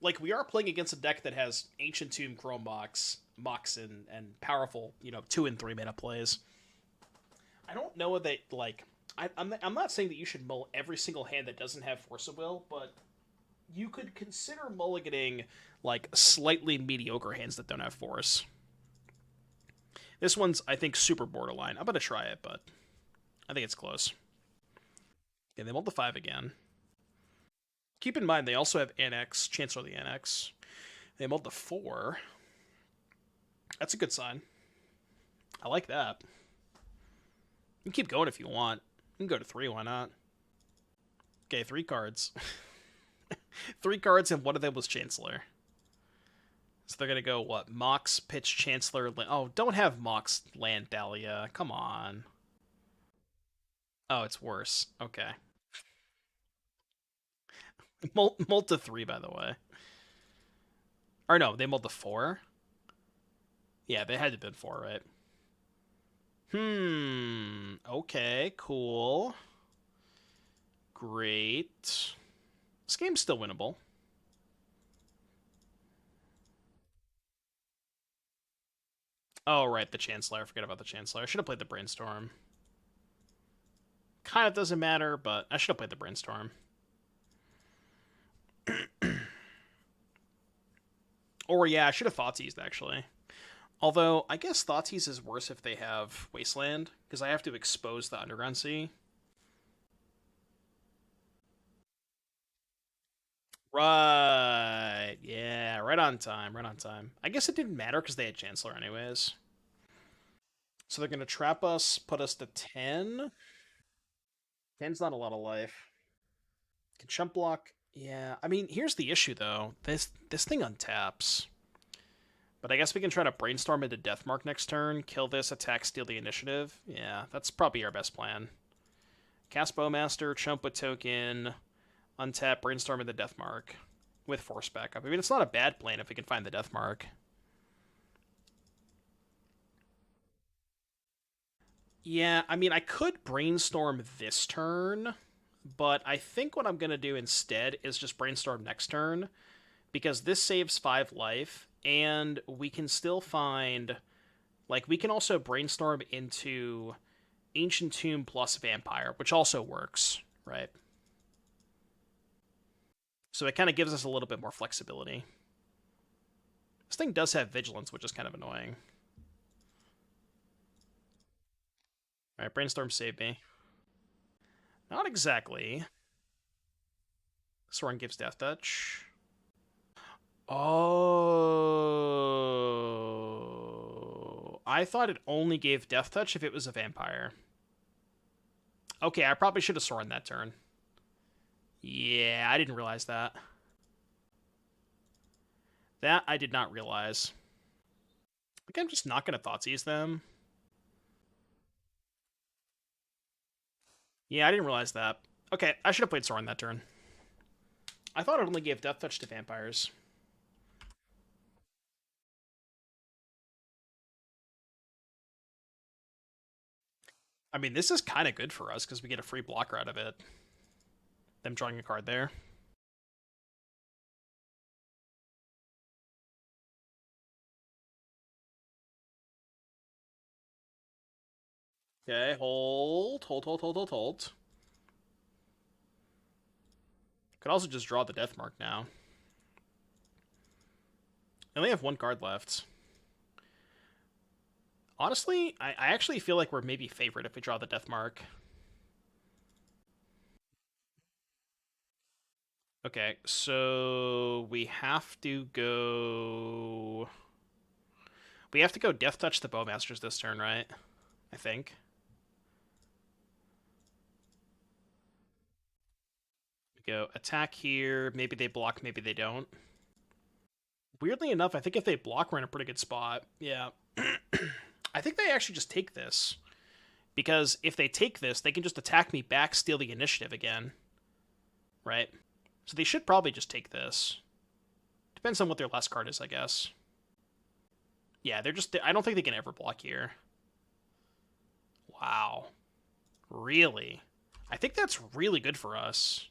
Like, we are playing against a deck that has Ancient Tomb, Chrome Mox, and powerful, 2 and 3 mana plays. I don't know that, like... I'm not saying that you should mull every single hand that doesn't have Force of Will, but you could consider mulliganing, like, slightly mediocre hands that don't have Force. This one's, I think, super borderline. I'm going to try it, but I think it's close. Okay, they mulled the 5 again. Keep in mind, they also have Annex, Chancellor of the Annex. They mulled the 4. That's a good sign. I like that. You can keep going if you want. You can go to 3, why not? Okay, 3 cards. 3 cards, and one of them was Chancellor. So they're going to go, what? Mox, pitch, Chancellor. Oh, don't have Mox land Dahlia. Come on. Oh, it's worse. Okay. Mulled to 3, by the way. Or no, they mulled to 4? Yeah, they had to have been 4, right? Okay, cool. Great. This game's still winnable. Oh, right, the Chancellor. I forgot about the Chancellor. I should have played the Brainstorm. Kind of doesn't matter, but I should have played the Brainstorm. Or, yeah, I should have Thoughtseized, actually. Although, I guess Thoughtseize is worse if they have Wasteland, because I have to expose the Underground Sea. Right. Yeah, right on time, right on time. I guess it didn't matter because they had Chancellor anyways. So they're going to trap us, put us to 10. 10's not a lot of life. Can chump block. Yeah, I mean, here's the issue, though. This thing untaps. But I guess we can try to Brainstorm into Deathmark next turn, kill this, attack, steal the initiative. Yeah, that's probably our best plan. Cast Bowmaster, chump with token, untap, Brainstorm into Deathmark with Force backup. I mean, it's not a bad plan if we can find the Deathmark. Yeah, I mean, I could Brainstorm this turn, but I think what I'm going to do instead is just Brainstorm next turn, because this saves 5 life, and we can still find... Like, we can also Brainstorm into Ancient Tomb plus Vampire, which also works, right? So it kind of gives us a little bit more flexibility. This thing does have Vigilance, which is kind of annoying. Alright, Brainstorm saved me. Not exactly. Sorin gives Death Touch. Oh, I thought it only gave Death Touch if it was a vampire. Okay, I probably should have Sorin that turn. Yeah, I didn't realize that. That I did not realize. I think I'm just not going to Thoughtseize them. Yeah, I didn't realize that. Okay, I should have played Sorin that turn. I thought it only gave Death Touch to vampires. I mean, this is kind of good for us because we get a free blocker out of it. Them drawing a card there. Okay, hold. Could also just draw the Deathmark now. I only have one card left. Honestly, I actually feel like we're maybe favored if we draw the Deathmark. Okay, so we have to go... We have to go Death Touch the Bowmasters this turn, right? I think. We go attack here. Maybe they block, maybe they don't. Weirdly enough, I think if they block, we're in a pretty good spot. Yeah. I think they actually just take this. Because if they take this, they can just attack me back, steal the initiative again. Right? So they should probably just take this. Depends on what their last card is, I guess. Yeah, they're just... I don't think they can ever block here. Wow. Really? I think that's really good for us.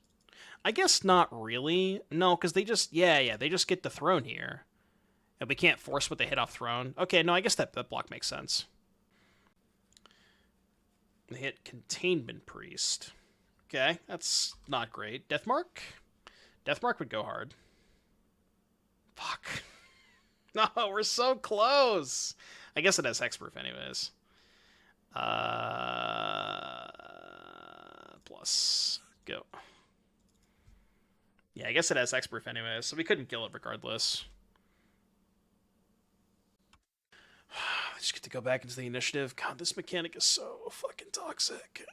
I guess not really. No, because they just... Yeah, they just get the throne here. And we can't force what they hit off throne. Okay, no, I guess that block makes sense. They hit Containment Priest. Okay, that's not great. Deathmark? Deathmark would go hard. Fuck. No, we're so close. I guess it has hexproof anyways. Plus. Go. Yeah, I guess it has hexproof anyways, so we couldn't kill it regardless. I just get to go back into the initiative. God, this mechanic is so fucking toxic.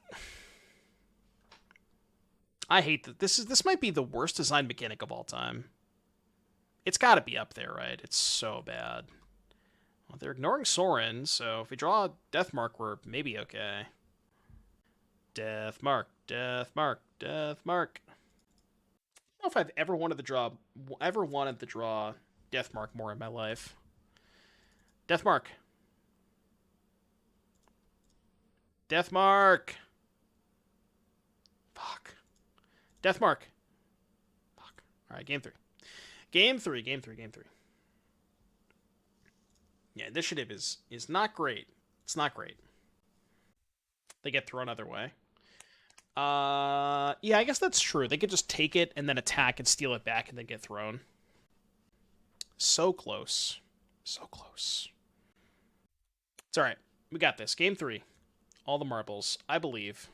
I hate that. This might be the worst design mechanic of all time. It's got to be up there, right? It's so bad. Well, they're ignoring Sorin, so if we draw a Deathmark, we're maybe okay. Deathmark. I don't know if I've ever wanted to draw Deathmark more in my life. Deathmark. Deathmark. Fuck. Deathmark. Fuck. Alright, game 3. Game 3. Yeah, initiative is not great. It's not great. They get thrown other way. Yeah, I guess that's true. They could just take it and then attack and steal it back and then get thrown. So close. So close. It's alright. We got this. Game 3. All the marbles. I believe.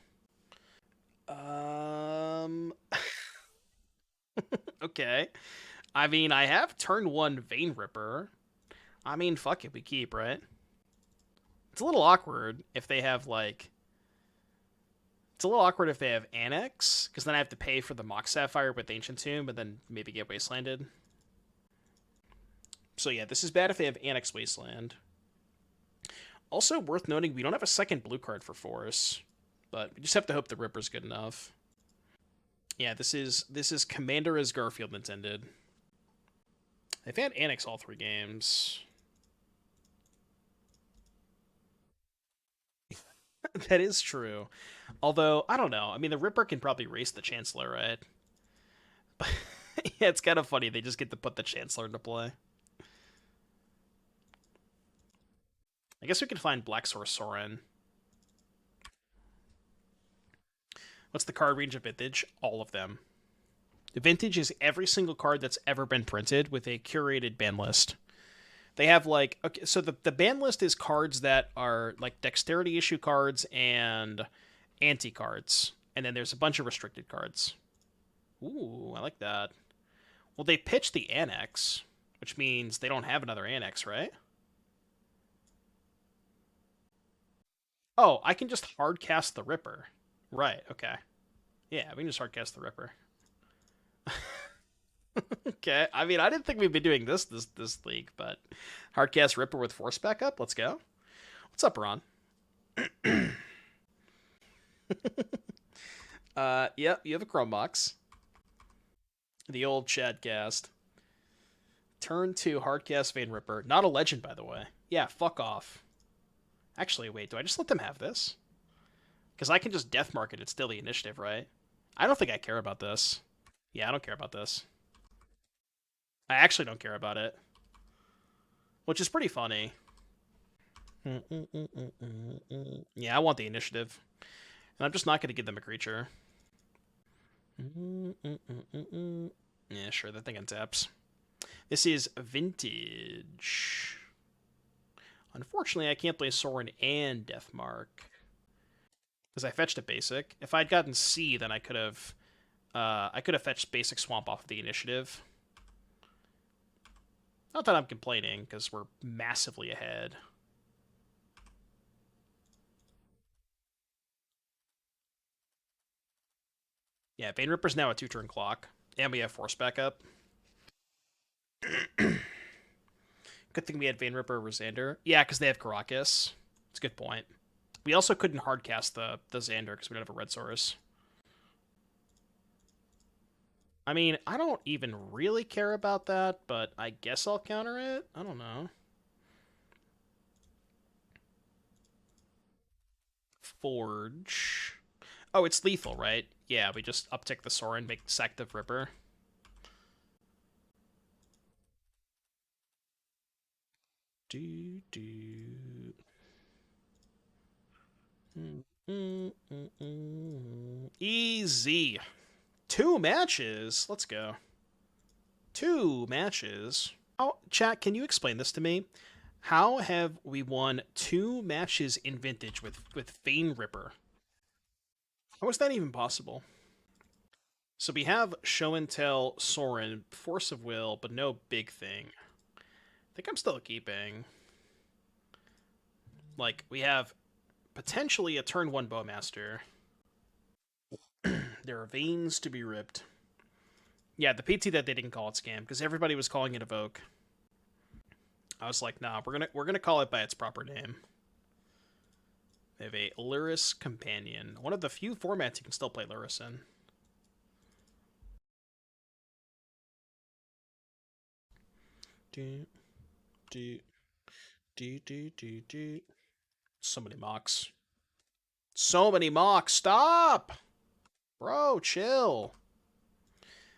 Okay. I mean, I have turn 1 Vein Ripper. I mean, fuck it, we keep, right? It's a little awkward if they have, like... It's a little awkward if they have Annex, because then I have to pay for the Mox Sapphire with Ancient Tomb, and then maybe get Wastelanded. So yeah, this is bad if they have Annex Wasteland. Also worth noting, we don't have a second blue card for Force, but we just have to hope the Ripper's good enough. Yeah, this is Commander as Garfield intended. They've had Annex all 3 games. That is true. Although, I don't know. I mean, the Ripper can probably race the Chancellor, right? But yeah, it's kind of funny. They just get to put the Chancellor into play. I guess we could find Black Source Sorin. What's the card range of Vintage? All of them. The Vintage is every single card that's ever been printed with a curated ban list. They have like, okay, so the ban list is cards that are like dexterity issue cards and anti cards, and then there's a bunch of restricted cards. Ooh, I like that. Well, they pitched the Annex, which means they don't have another Annex, right? Oh, I can just hard cast the Ripper. Right, okay. Yeah, we can just hard cast the Ripper. Okay, I mean, I didn't think we'd be doing this league, but hardcast Ripper with force backup. Let's go. What's up, Ron? Yeah, you have a Chrome box. The old Chad cast. Turn 2 hardcast Vein Ripper. Not a legend, by the way. Yeah, fuck off. Actually, wait, do I just let them have this? Because I can just Deathmark it. It's still the initiative, right? I don't think I care about this. Yeah, I don't care about this. I actually don't care about it. Which is pretty funny. Yeah, I want the initiative. And I'm just not going to give them a creature. Yeah, sure, that thing untaps. This is Vintage. Unfortunately, I can't play Sorin and Deathmark. Because I fetched a basic. If I'd gotten C, then I could have fetched basic swamp off of the initiative. Not that I'm complaining, because we're massively ahead. Yeah, Vein Ripper's now a 2-turn clock. And we have force backup. Good thing we had Vein Ripper or Xander. Yeah, because they have Caracas. It's a good point. We also couldn't hardcast the Xander because we don't have a Red Saurus. I mean, I don't even really care about that, but I guess I'll counter it. I don't know. Forge. Oh, it's lethal, right? Yeah, we just uptick the Sorin, make sack the Ripper. Easy. 2 matches. Let's go. 2 matches. Oh, chat, can you explain this to me? How have we won 2 matches in Vintage with Vein Ripper? How is that even possible? So we have Show and Tell, Sorin, Force of Will, but no big thing. I think I'm still keeping. Like, we have potentially a turn 1 Bowmaster. There are veins to be ripped. Yeah, the PT that they didn't call it scam, because everybody was calling it Evoke. I was like, nah, we're gonna call it by its proper name. They have a Luris Companion. One of the few formats you can still play Luris in. So many Mox. So many Mox. Stop! Bro, chill.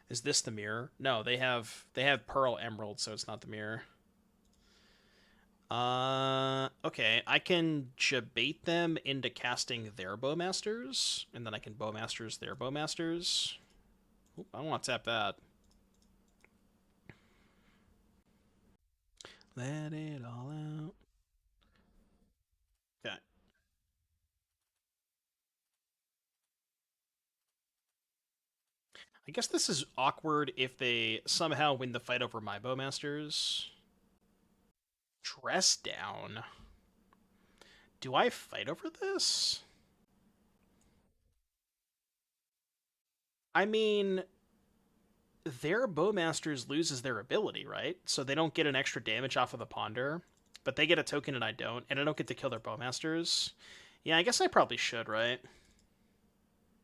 Is this the mirror? No, they have Pearl Emerald, so it's not the mirror. Okay, I can jabate them into casting their Bowmasters, and then I can Bowmasters their Bowmasters. Oop, I don't want to tap that. Let it all out. Okay. I guess this is awkward if they somehow win the fight over my Bowmasters. Dress down. Do I fight over this? I mean, their Bowmasters loses their ability, right? So they don't get an extra damage off of the Ponder, but they get a token and I don't get to kill their Bowmasters. Yeah, I guess I probably should, right?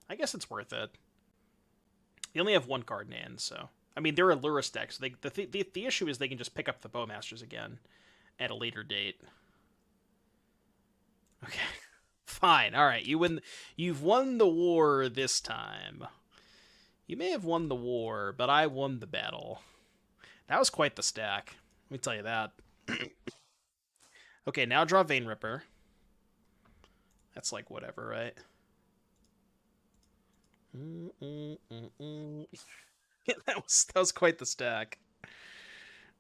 I guess it's worth it. They only have 1 card in hand, so... I mean, they're a Luris deck, so the issue is they can just pick up the Bowmasters again at a later date. Okay. Fine, alright, you've won the war this time. You may have won the war, but I won the battle. That was quite the stack. Let me tell you that. Okay, now draw Vein Ripper. That's like whatever, right? That was quite the stack.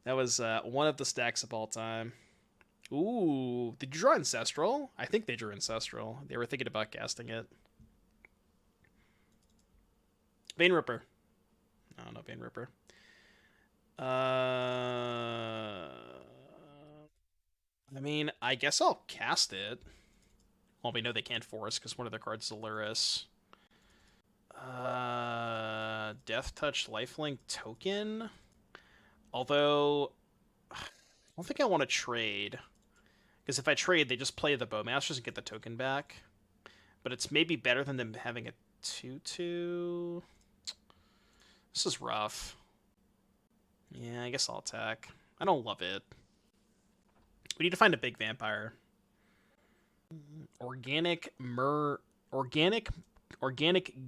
That was one of the stacks of all time. Ooh, did you draw Ancestral? I think they drew Ancestral. They were thinking about casting it. Vein Ripper. No, not Vein Ripper. I mean, I guess I'll cast it. Well, we know they can't force because one of their cards is Luris. Death Touch Lifelink token. Although, I don't think I want to trade. Because if I trade, they just play the Bowmasters and get the token back. But it's maybe better than them having a 2-2. This is rough. Yeah, I guess I'll attack. I don't love it. We need to find a big vampire. Organic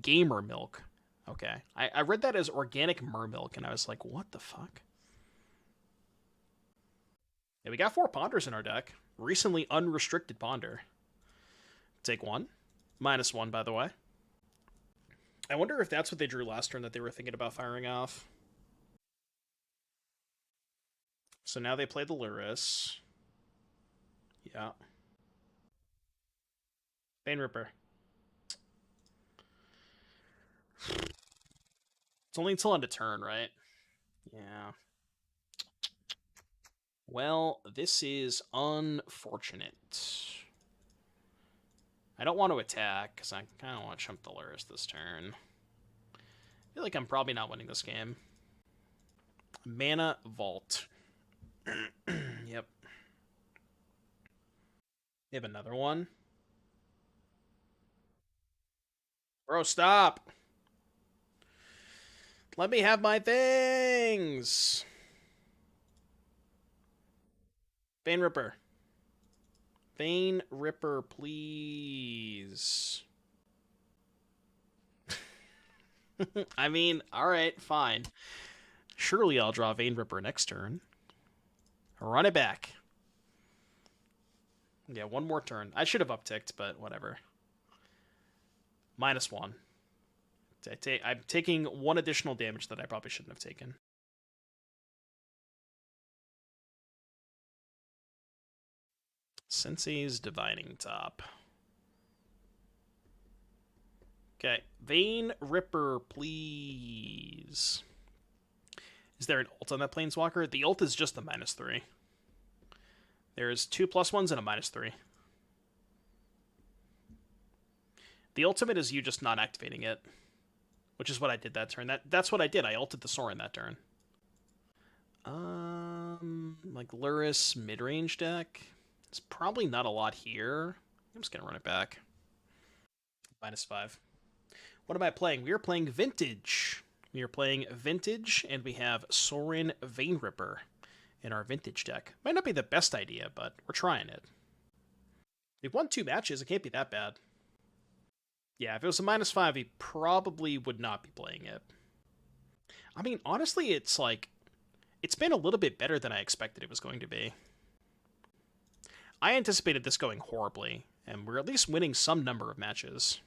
gamer milk. Okay. I read that as organic mermilk, and I was like, what the fuck? Yeah, we got 4 Ponders in our deck. Recently unrestricted Ponder. Take 1. -1, by the way. I wonder if that's what they drew last turn that they were thinking about firing off. So now they play the Luris. Yeah. Vein Ripper. It's only until end of turn, right? Yeah. Well, this is unfortunate. I don't want to attack, because I kind of want to chump the Luris this turn. I feel like I'm probably not winning this game. Mana Vault. Yep. They have another one. Bro, stop! Let me have my things! Vein Ripper. Vein Ripper, please. I mean, alright, fine. Surely I'll draw Vein Ripper next turn. Run it back. Yeah, one more turn. I should have upticked, but whatever. -1. I'm taking 1 additional damage that I probably shouldn't have taken. Sensei's Divining Top. Okay, Vein Ripper, please. Is there an ult on that Planeswalker? The ult is just a -3. There's 2 +1s and a -3. The ultimate is you just not activating it, which is what I did that turn. That's what I did. I ulted the Sorin that turn. Like Luris mid-range deck. It's probably not a lot here. I'm just gonna run it back. -5. What am I playing? We are playing Vintage. We are playing Vintage, and we have Sorin Vein Ripper in our Vintage deck. Might not be the best idea, but we're trying it. We've won 2 matches. It can't be that bad. Yeah, if it was a -5, he probably would not be playing it. I mean, honestly, it's like... It's been a little bit better than I expected it was going to be. I anticipated this going horribly, and we're at least winning some number of matches.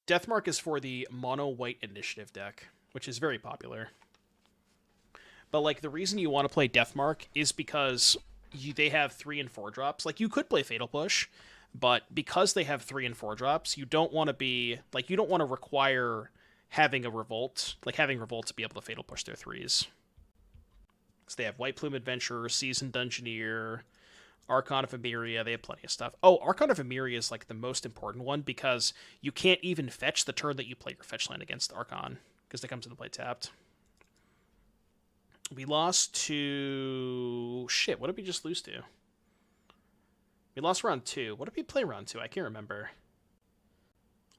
Deathmark is for the mono-white initiative deck, which is very popular. But, like, the reason you want to play Deathmark is because they have 3 and 4 drops. Like, you could play Fatal Push, but because they have 3 and 4 drops, you don't want to be... Like, you don't want to require having a Revolt, like, having Revolt to be able to Fatal Push their 3s. So they have White Plume Adventurer, Seasoned Dungeoneer, Archon of Emeria. They have plenty of stuff. Oh, Archon of Emeria is like the most important one because you can't even fetch the turn that you play your fetch land against Archon because it comes into play tapped. We lost to... Shit, what did we just lose to? We lost round 2. What did we play round 2? I can't remember.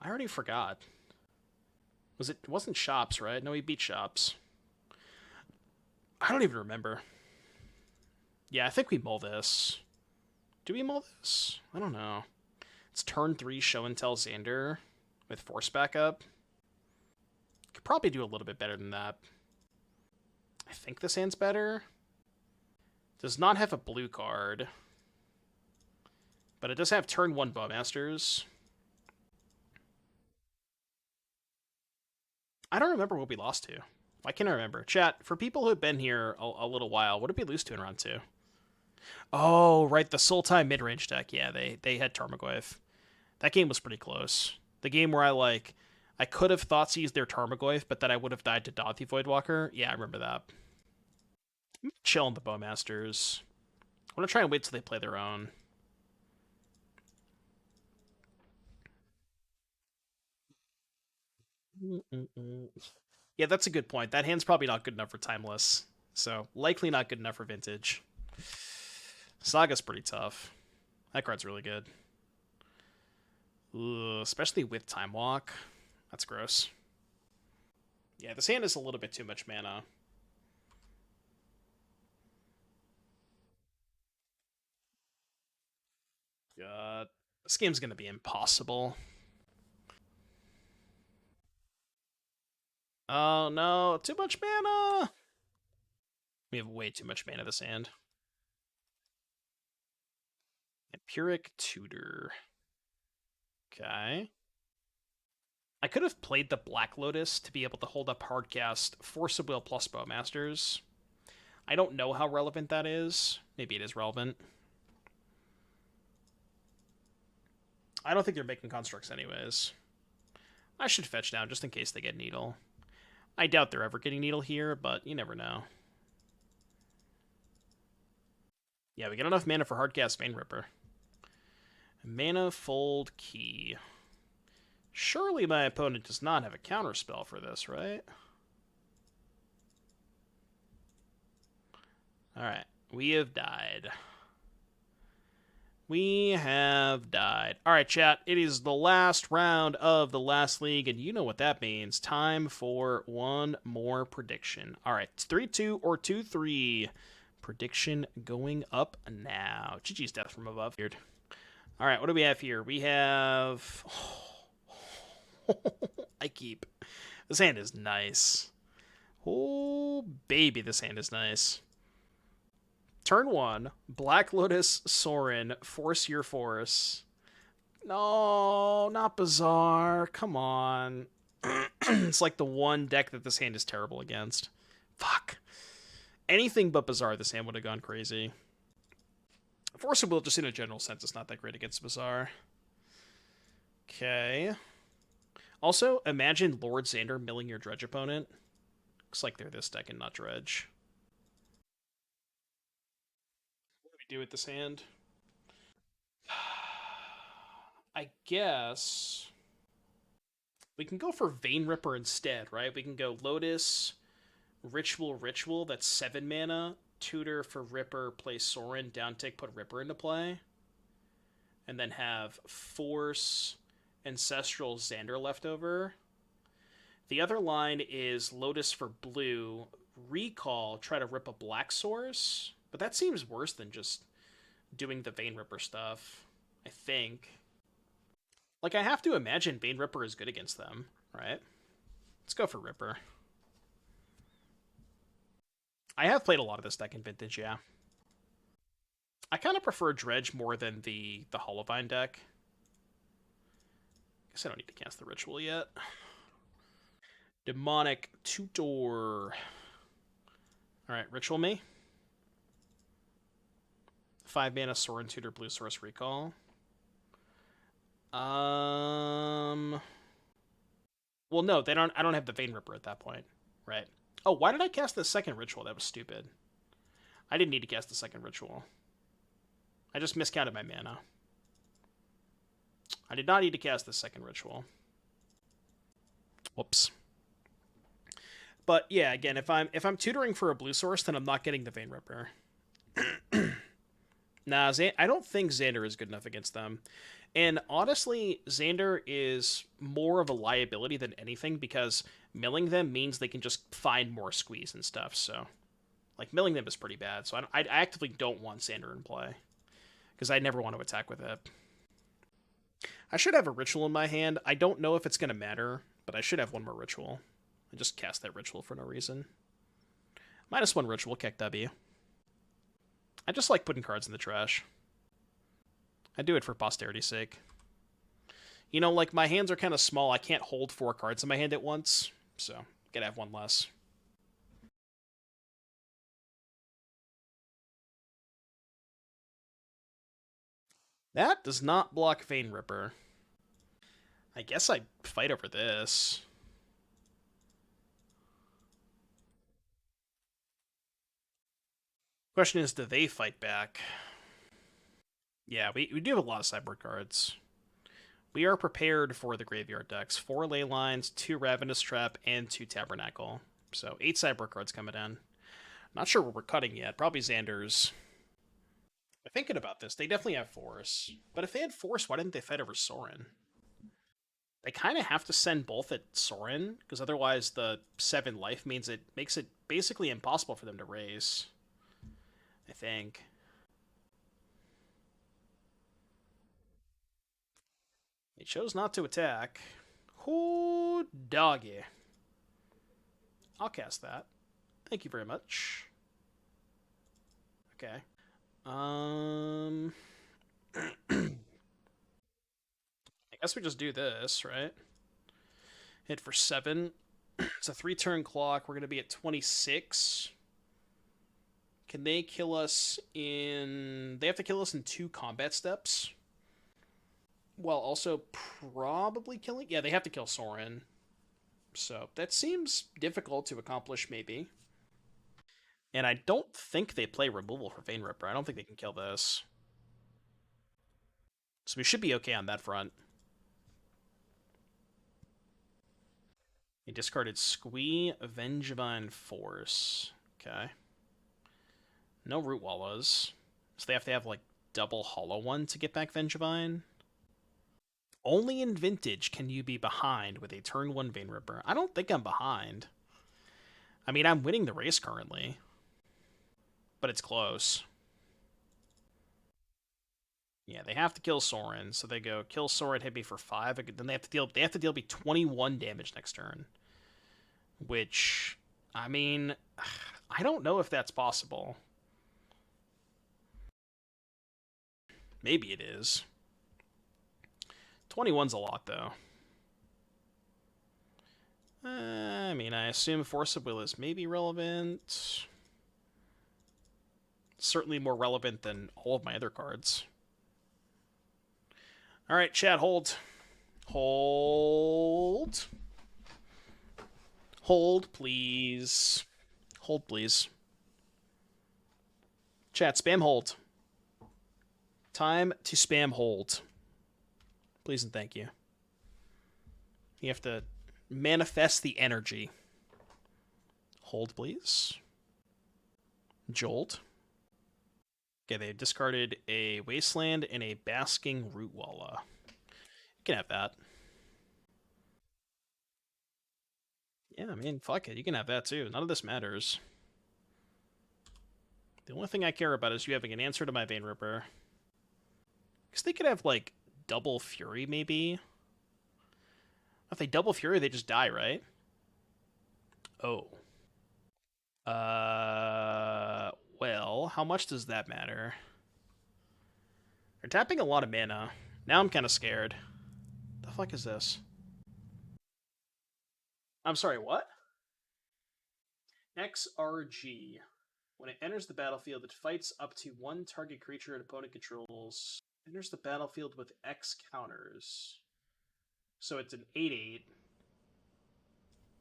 I already forgot. It wasn't Shops, right? No, we beat Shops. I don't even remember. Yeah, I think we mull this. Do we mull this? I don't know. It's turn 3 show and tell Xander with force backup. Could probably do a little bit better than that. I think this hand's better. Does not have a blue card. But it does have turn 1 Bowmasters. I don't remember what we lost to. Why can't I remember? Chat, for people who have been here a little while, what did we lose to in round 2? Oh, right, the Sultai mid-range deck. Yeah, they had Tarmogoyf. That game was pretty close. The game where I could have Thoughtseized their Tarmogoyf, but then I would have died to Daunty Voidwalker. Yeah, I remember that. I'm chilling the Bowmasters. I'm gonna try and wait till they play their own. Yeah, that's a good point. That hand's probably not good enough for Timeless. So, likely not good enough for Vintage. Saga's pretty tough. That card's really good. Ugh, especially with Time Walk. That's gross. Yeah, this hand is a little bit too much mana. God. This game's gonna be impossible. Oh no, too much mana! We have way too much mana this hand. Empiric Tutor. Okay. I could have played the Black Lotus to be able to hold up Hardcast, Force of Will plus Bowmasters. I don't know how relevant that is. Maybe it is relevant. I don't think they're making constructs anyways. I should fetch down just in case they get Needle. I doubt they're ever getting Needle here, but you never know. Yeah, we get enough mana for Hardcast Vein Ripper. Manifold Key. Surely my opponent does not have a counterspell for this, right? Alright, we have died. We have died. Alright, chat, it is the last round of the last league, and you know what that means. Time for one more prediction. Alright, it's 3-2 or 2-3. Prediction going up now. GG's death from above. Weird. Alright, what do we have here? We have... I keep. This hand is nice. Oh, baby, this hand is nice. Turn 1, Black Lotus, Sorin, Force Your Force. No, not Bazaar. Come on. It's like the one deck that this hand is terrible against. Fuck. Anything but Bazaar, this hand would have gone crazy. Force of Will, just in a general sense, is not that great against Bazaar. Okay. Also, imagine Lord Xander milling your Dredge opponent. Looks like they're this deck and not Dredge. What do we do with this hand? I guess we can go for Vein Ripper instead, right? We can go Lotus, Ritual, that's 7 mana, Tutor for Ripper, play Sorin, down tick, put Ripper into play. And then have Force, Ancestral, Xander left over. The other line is Lotus for blue, Recall, try to rip a black source. But that seems worse than just doing the Vein Ripper stuff, I think. Like, I have to imagine Vein Ripper is good against them, right? Let's go for Ripper. I have played a lot of this deck in Vintage, yeah. I kind of prefer Dredge more than the Hollowvine deck. Guess I don't need to cast the Ritual yet. Demonic Tutor. Alright, Ritual me. 5 mana Sorin Tutor Blue Source Recall. Well, no, they don't. I don't have the Vein Ripper at that point, right? Oh, why did I cast the second Ritual? That was stupid. I didn't need to cast the second Ritual. I just miscounted my mana. I did not need to cast the second Ritual. Whoops. But yeah, again, if I'm tutoring for a blue source, then I'm not getting the Vein Ripper. Nah, I don't think Xander is good enough against them. And honestly, Xander is more of a liability than anything because milling them means they can just find more squeeze and stuff. So, like, milling them is pretty bad. So I actively don't want Xander in play because I never want to attack with it. I should have a Ritual in my hand. I don't know if it's going to matter, but I should have one more Ritual. I just cast that Ritual for no reason. -1 Ritual, Keck W. I just like putting cards in the trash. I do it for posterity's sake. You know, like, my hands are kind of small. I can't hold 4 cards in my hand at once. So, gotta have one less. That does not block Vein Ripper. I guess I'd fight over this. Question is, do they fight back? Yeah, we do have a lot of sideboard cards. We are prepared for the graveyard decks. 4 Leylines, 2 Ravenous Trap, and 2 Tabernacle. So 8 sideboard cards coming in. Not sure what we're cutting yet. Probably Xander's. I'm thinking about this. They definitely have Force. But if they had Force, why didn't they fight over Sorin? They kind of have to send both at Sorin, because otherwise the 7 life makes it basically impossible for them to raise. I think. They chose not to attack. Oh, doggy. I'll cast that. Thank you very much. Okay. I guess we just do this, right? Hit for 7. It's a 3-turn clock. We're going to be at 26. Can they kill us in... They have to kill us in 2 combat steps. While also probably killing... Yeah, they have to kill Sorin. So that seems difficult to accomplish, maybe. And I don't think they play removal for Vein Ripper. I don't think they can kill this. So we should be okay on that front. He discarded Squee, Vengevine, Force. Okay. No Root Wallows. So they have to have, like, double Hollow One to get back Vengevine. Only in Vintage can you be behind with a turn 1 Vein Ripper. I don't think I'm behind. I mean, I'm winning the race currently. But it's close. Yeah, they have to kill Sorin, so they go kill Sorin, hit me for 5. Then they have to deal me 21 damage next turn. Which, I mean, I don't know if that's possible. Maybe it is. 21's a lot, though. I mean, I assume Force of Will is maybe relevant. Certainly more relevant than all of my other cards. Alright, chat, hold. Hold. Hold, please. Hold, please. Chat, spam hold. Time to spam hold. Please and thank you. You have to manifest the energy. Hold, please. Jolt. Okay, they discarded a Wasteland and a Basking Rootwalla. You can have that. Yeah, I mean, fuck it. You can have that too. None of this matters. The only thing I care about is you having an answer to my Vein Ripper. Because they could have, like, double Fury, maybe? If they double Fury, they just die, right? Oh. Well, how much does that matter? They're tapping a lot of mana. Now I'm kind of scared. The fuck is this? I'm sorry, what? XRG. When it enters the battlefield, it fights up to 1 target creature an opponent controls. Enters the battlefield with X counters. So it's an 8/8.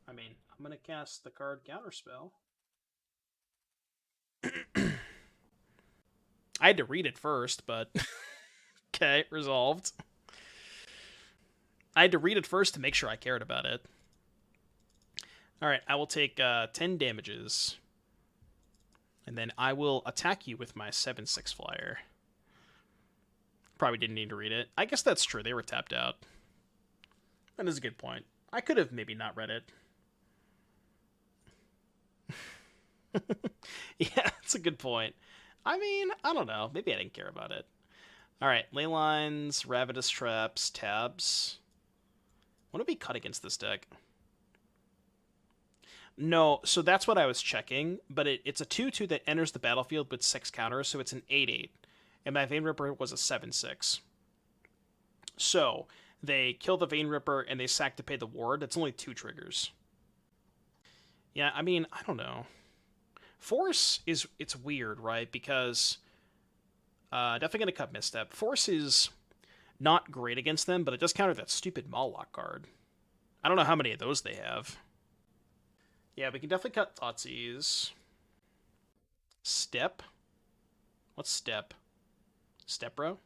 I mean, I'm going to cast the card Counterspell. I had to read it first, but... Okay, resolved. I had to read it first to make sure I cared about it. Alright, I will take 10 damages. And then I will attack you with my 7/6 flyer. Probably didn't need to read it. I guess that's true, they were tapped out. That is a good point. I could have maybe not read it. Yeah, that's a good point. I mean, I don't know. Maybe I didn't care about it. Alright, Leylines, Ravenous Traps, Tabs. What would be cut against this deck? No, so that's what I was checking, but it's a 2/2 that enters the battlefield with 6 counters, so it's an 8/8. And my Vein Ripper was a 7/6. So, they kill the Vein Ripper and they sack to pay the ward. It's only 2 triggers. Yeah, I mean, I don't know. Force it's weird, right? Because definitely gonna cut Misstep. Force is not great against them, but it does counter that stupid Moloch card. I don't know how many of those they have. Yeah, we can definitely cut Thoughtseize. Step? What's Step? Step, bro?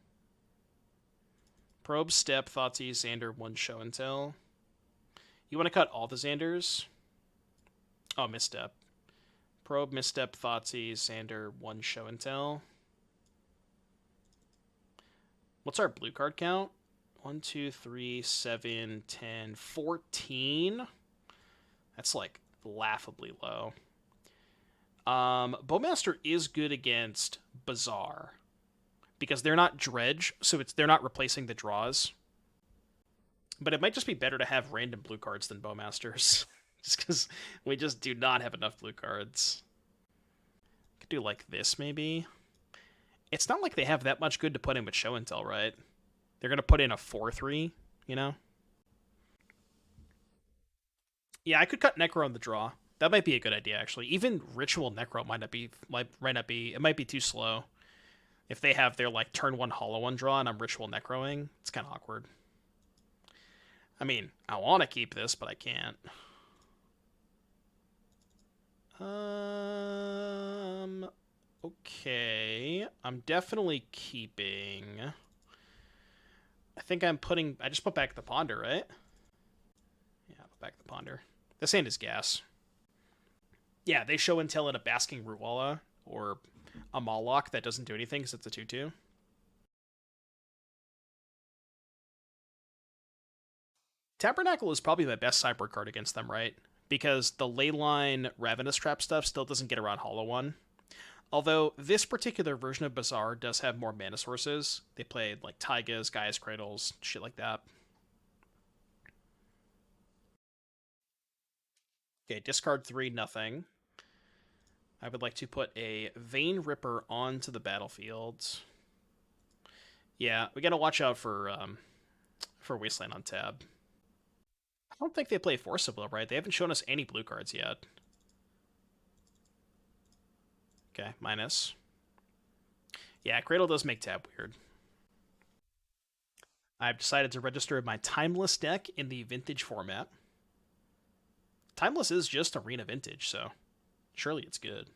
Probe, Step, Thoughtseize, Xander, 1 Show and Tell. You want to cut all the Xanders? Oh, Misstep. Probe, Misstep, Thoughtseize, Xander, 1 Show and Tell. What's our blue card count? 1, 2, 3, 7, 10, 14. That's like laughably low. Bowmaster is good against Bazaar because they're not dredge, so they're not replacing the draws. But it might just be better to have random blue cards than Bowmasters, just because we just do not have enough blue cards. Could do like this maybe. It's not like they have that much good to put in with Show and Tell, right? They're gonna put in a 4/3, you know. Yeah, I could cut Necro on the draw. That might be a good idea, actually. Even Ritual Necro might not be. It might be too slow. If they have their like turn 1 Hollow 1 draw and I'm Ritual Necroing, it's kind of awkward. I mean, I want to keep this, but I can't. Okay. I'm definitely keeping. I think I'm putting. I just put back the Ponder, right? Yeah, put back the Ponder. This hand is gas. Yeah, they Show and Tell in a Basking Rootwalla or a Moloch that doesn't do anything because it's a 2/2. Tabernacle is probably my best sideboard card against them, right? Because the Leyline Ravenous Trap stuff still doesn't get around Hollow 1. Although this particular version of Bazaar does have more mana sources. They played like Taigas, Gaia's Cradles, shit like that. Okay, discard 3, nothing. I would like to put a Vein Ripper onto the battlefield. Yeah, we gotta watch out for Wasteland on tab. I don't think they play Force of Will, right? They haven't shown us any blue cards yet. Okay, minus. Yeah, Cradle does make tab weird. I've decided to register my Timeless deck in the Vintage format. Timeless is just Arena Vintage, so surely it's good.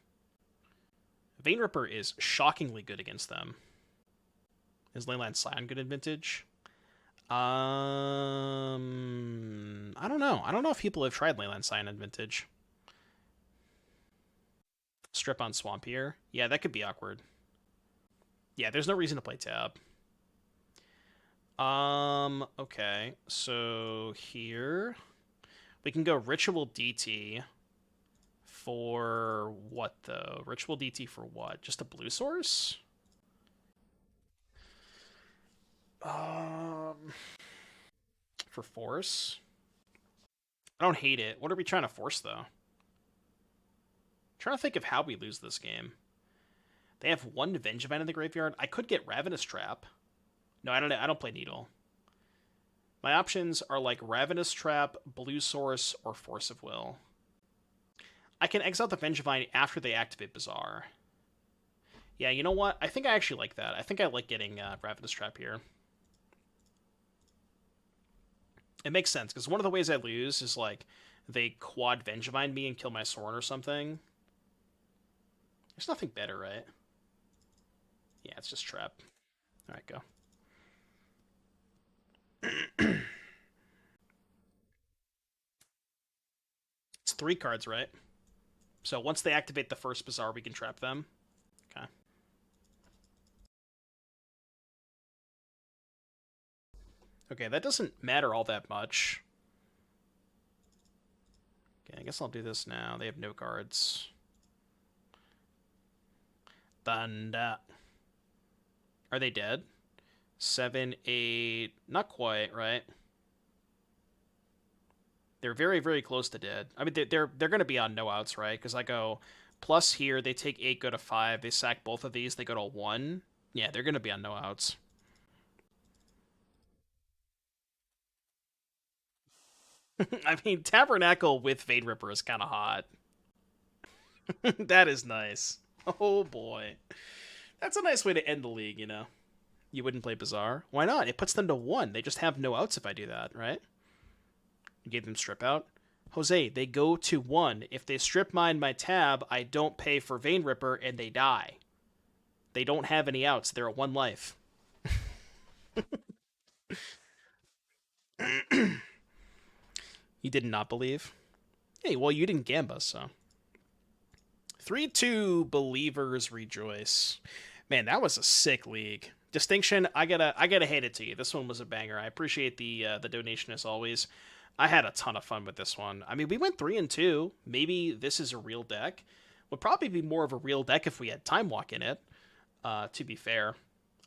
Vein Ripper is shockingly good against them. Is Leyline Scion good in Vintage? I don't know. I don't know if people have tried Leyline Scion in Vintage. Strip on Swamp here. Yeah, that could be awkward. Yeah, there's no reason to play tab. Okay. So here we can go Ritual DT for what though? Ritual DT for what? Just a blue source? For force? I don't hate it. What are we trying to force though? I'm trying to think of how we lose this game. They have 1 Vengevine in the graveyard. I could get Ravenous Trap. No, I don't play Needle. My options are like Ravenous Trap, Blue Source, or Force of Will. I can exile the Vengevine after they activate Bazaar. Yeah, you know what? I think I actually like that. I think I like getting Ravenous Trap here. It makes sense, because one of the ways I lose is like they quad Vengevine me and kill my Sorin or something. There's nothing better, right? Yeah, it's just Trap. Alright, go. It's 3 cards, right? So once they activate the first Bazaar, we can trap them. Okay. Okay, that doesn't matter all that much. Okay, I guess I'll do this now. They have no cards. Thunder. Are they dead? 7, 8... Not quite, right? They're very, very close to dead. I mean, they're going to be on no outs, right? Because I go plus here, they take 8, go to 5. They sack both of these, they go to 1. Yeah, they're going to be on no outs. I mean, Tabernacle with Vein Ripper is kind of hot. That is nice. Oh boy. That's a nice way to end the league, you know. You wouldn't play Bazaar? Why not? It puts them to 1. They just have no outs if I do that, right? You gave them strip out. Jose, they go to 1. If they strip mine my tab, I don't pay for Vein Ripper and they die. They don't have any outs. They're at 1 life. You did not believe? Hey, well, you didn't Gamba, so. 3-2 Believers Rejoice. Man, that was a sick league. Distinction, I gotta hand it to you. This one was a banger. I appreciate the donation as always. I had a ton of fun with this one. I mean, we went 3-2. Maybe this is a real deck. Would probably be more of a real deck if we had Time Walk in it. To be fair,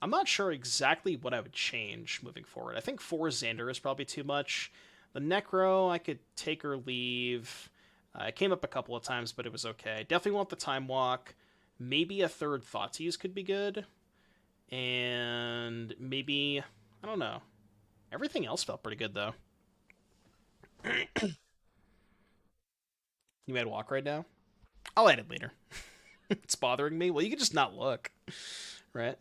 I'm not sure exactly what I would change moving forward. I think 4 Xander is probably too much. The Necro, I could take or leave. It came up a couple of times, but it was okay. Definitely want the Time Walk. Maybe a third Thoughtseize could be good. And maybe, I don't know. Everything else felt pretty good, though. You mad walk right now? I'll edit later. It's bothering me. Well, you can just not look, right?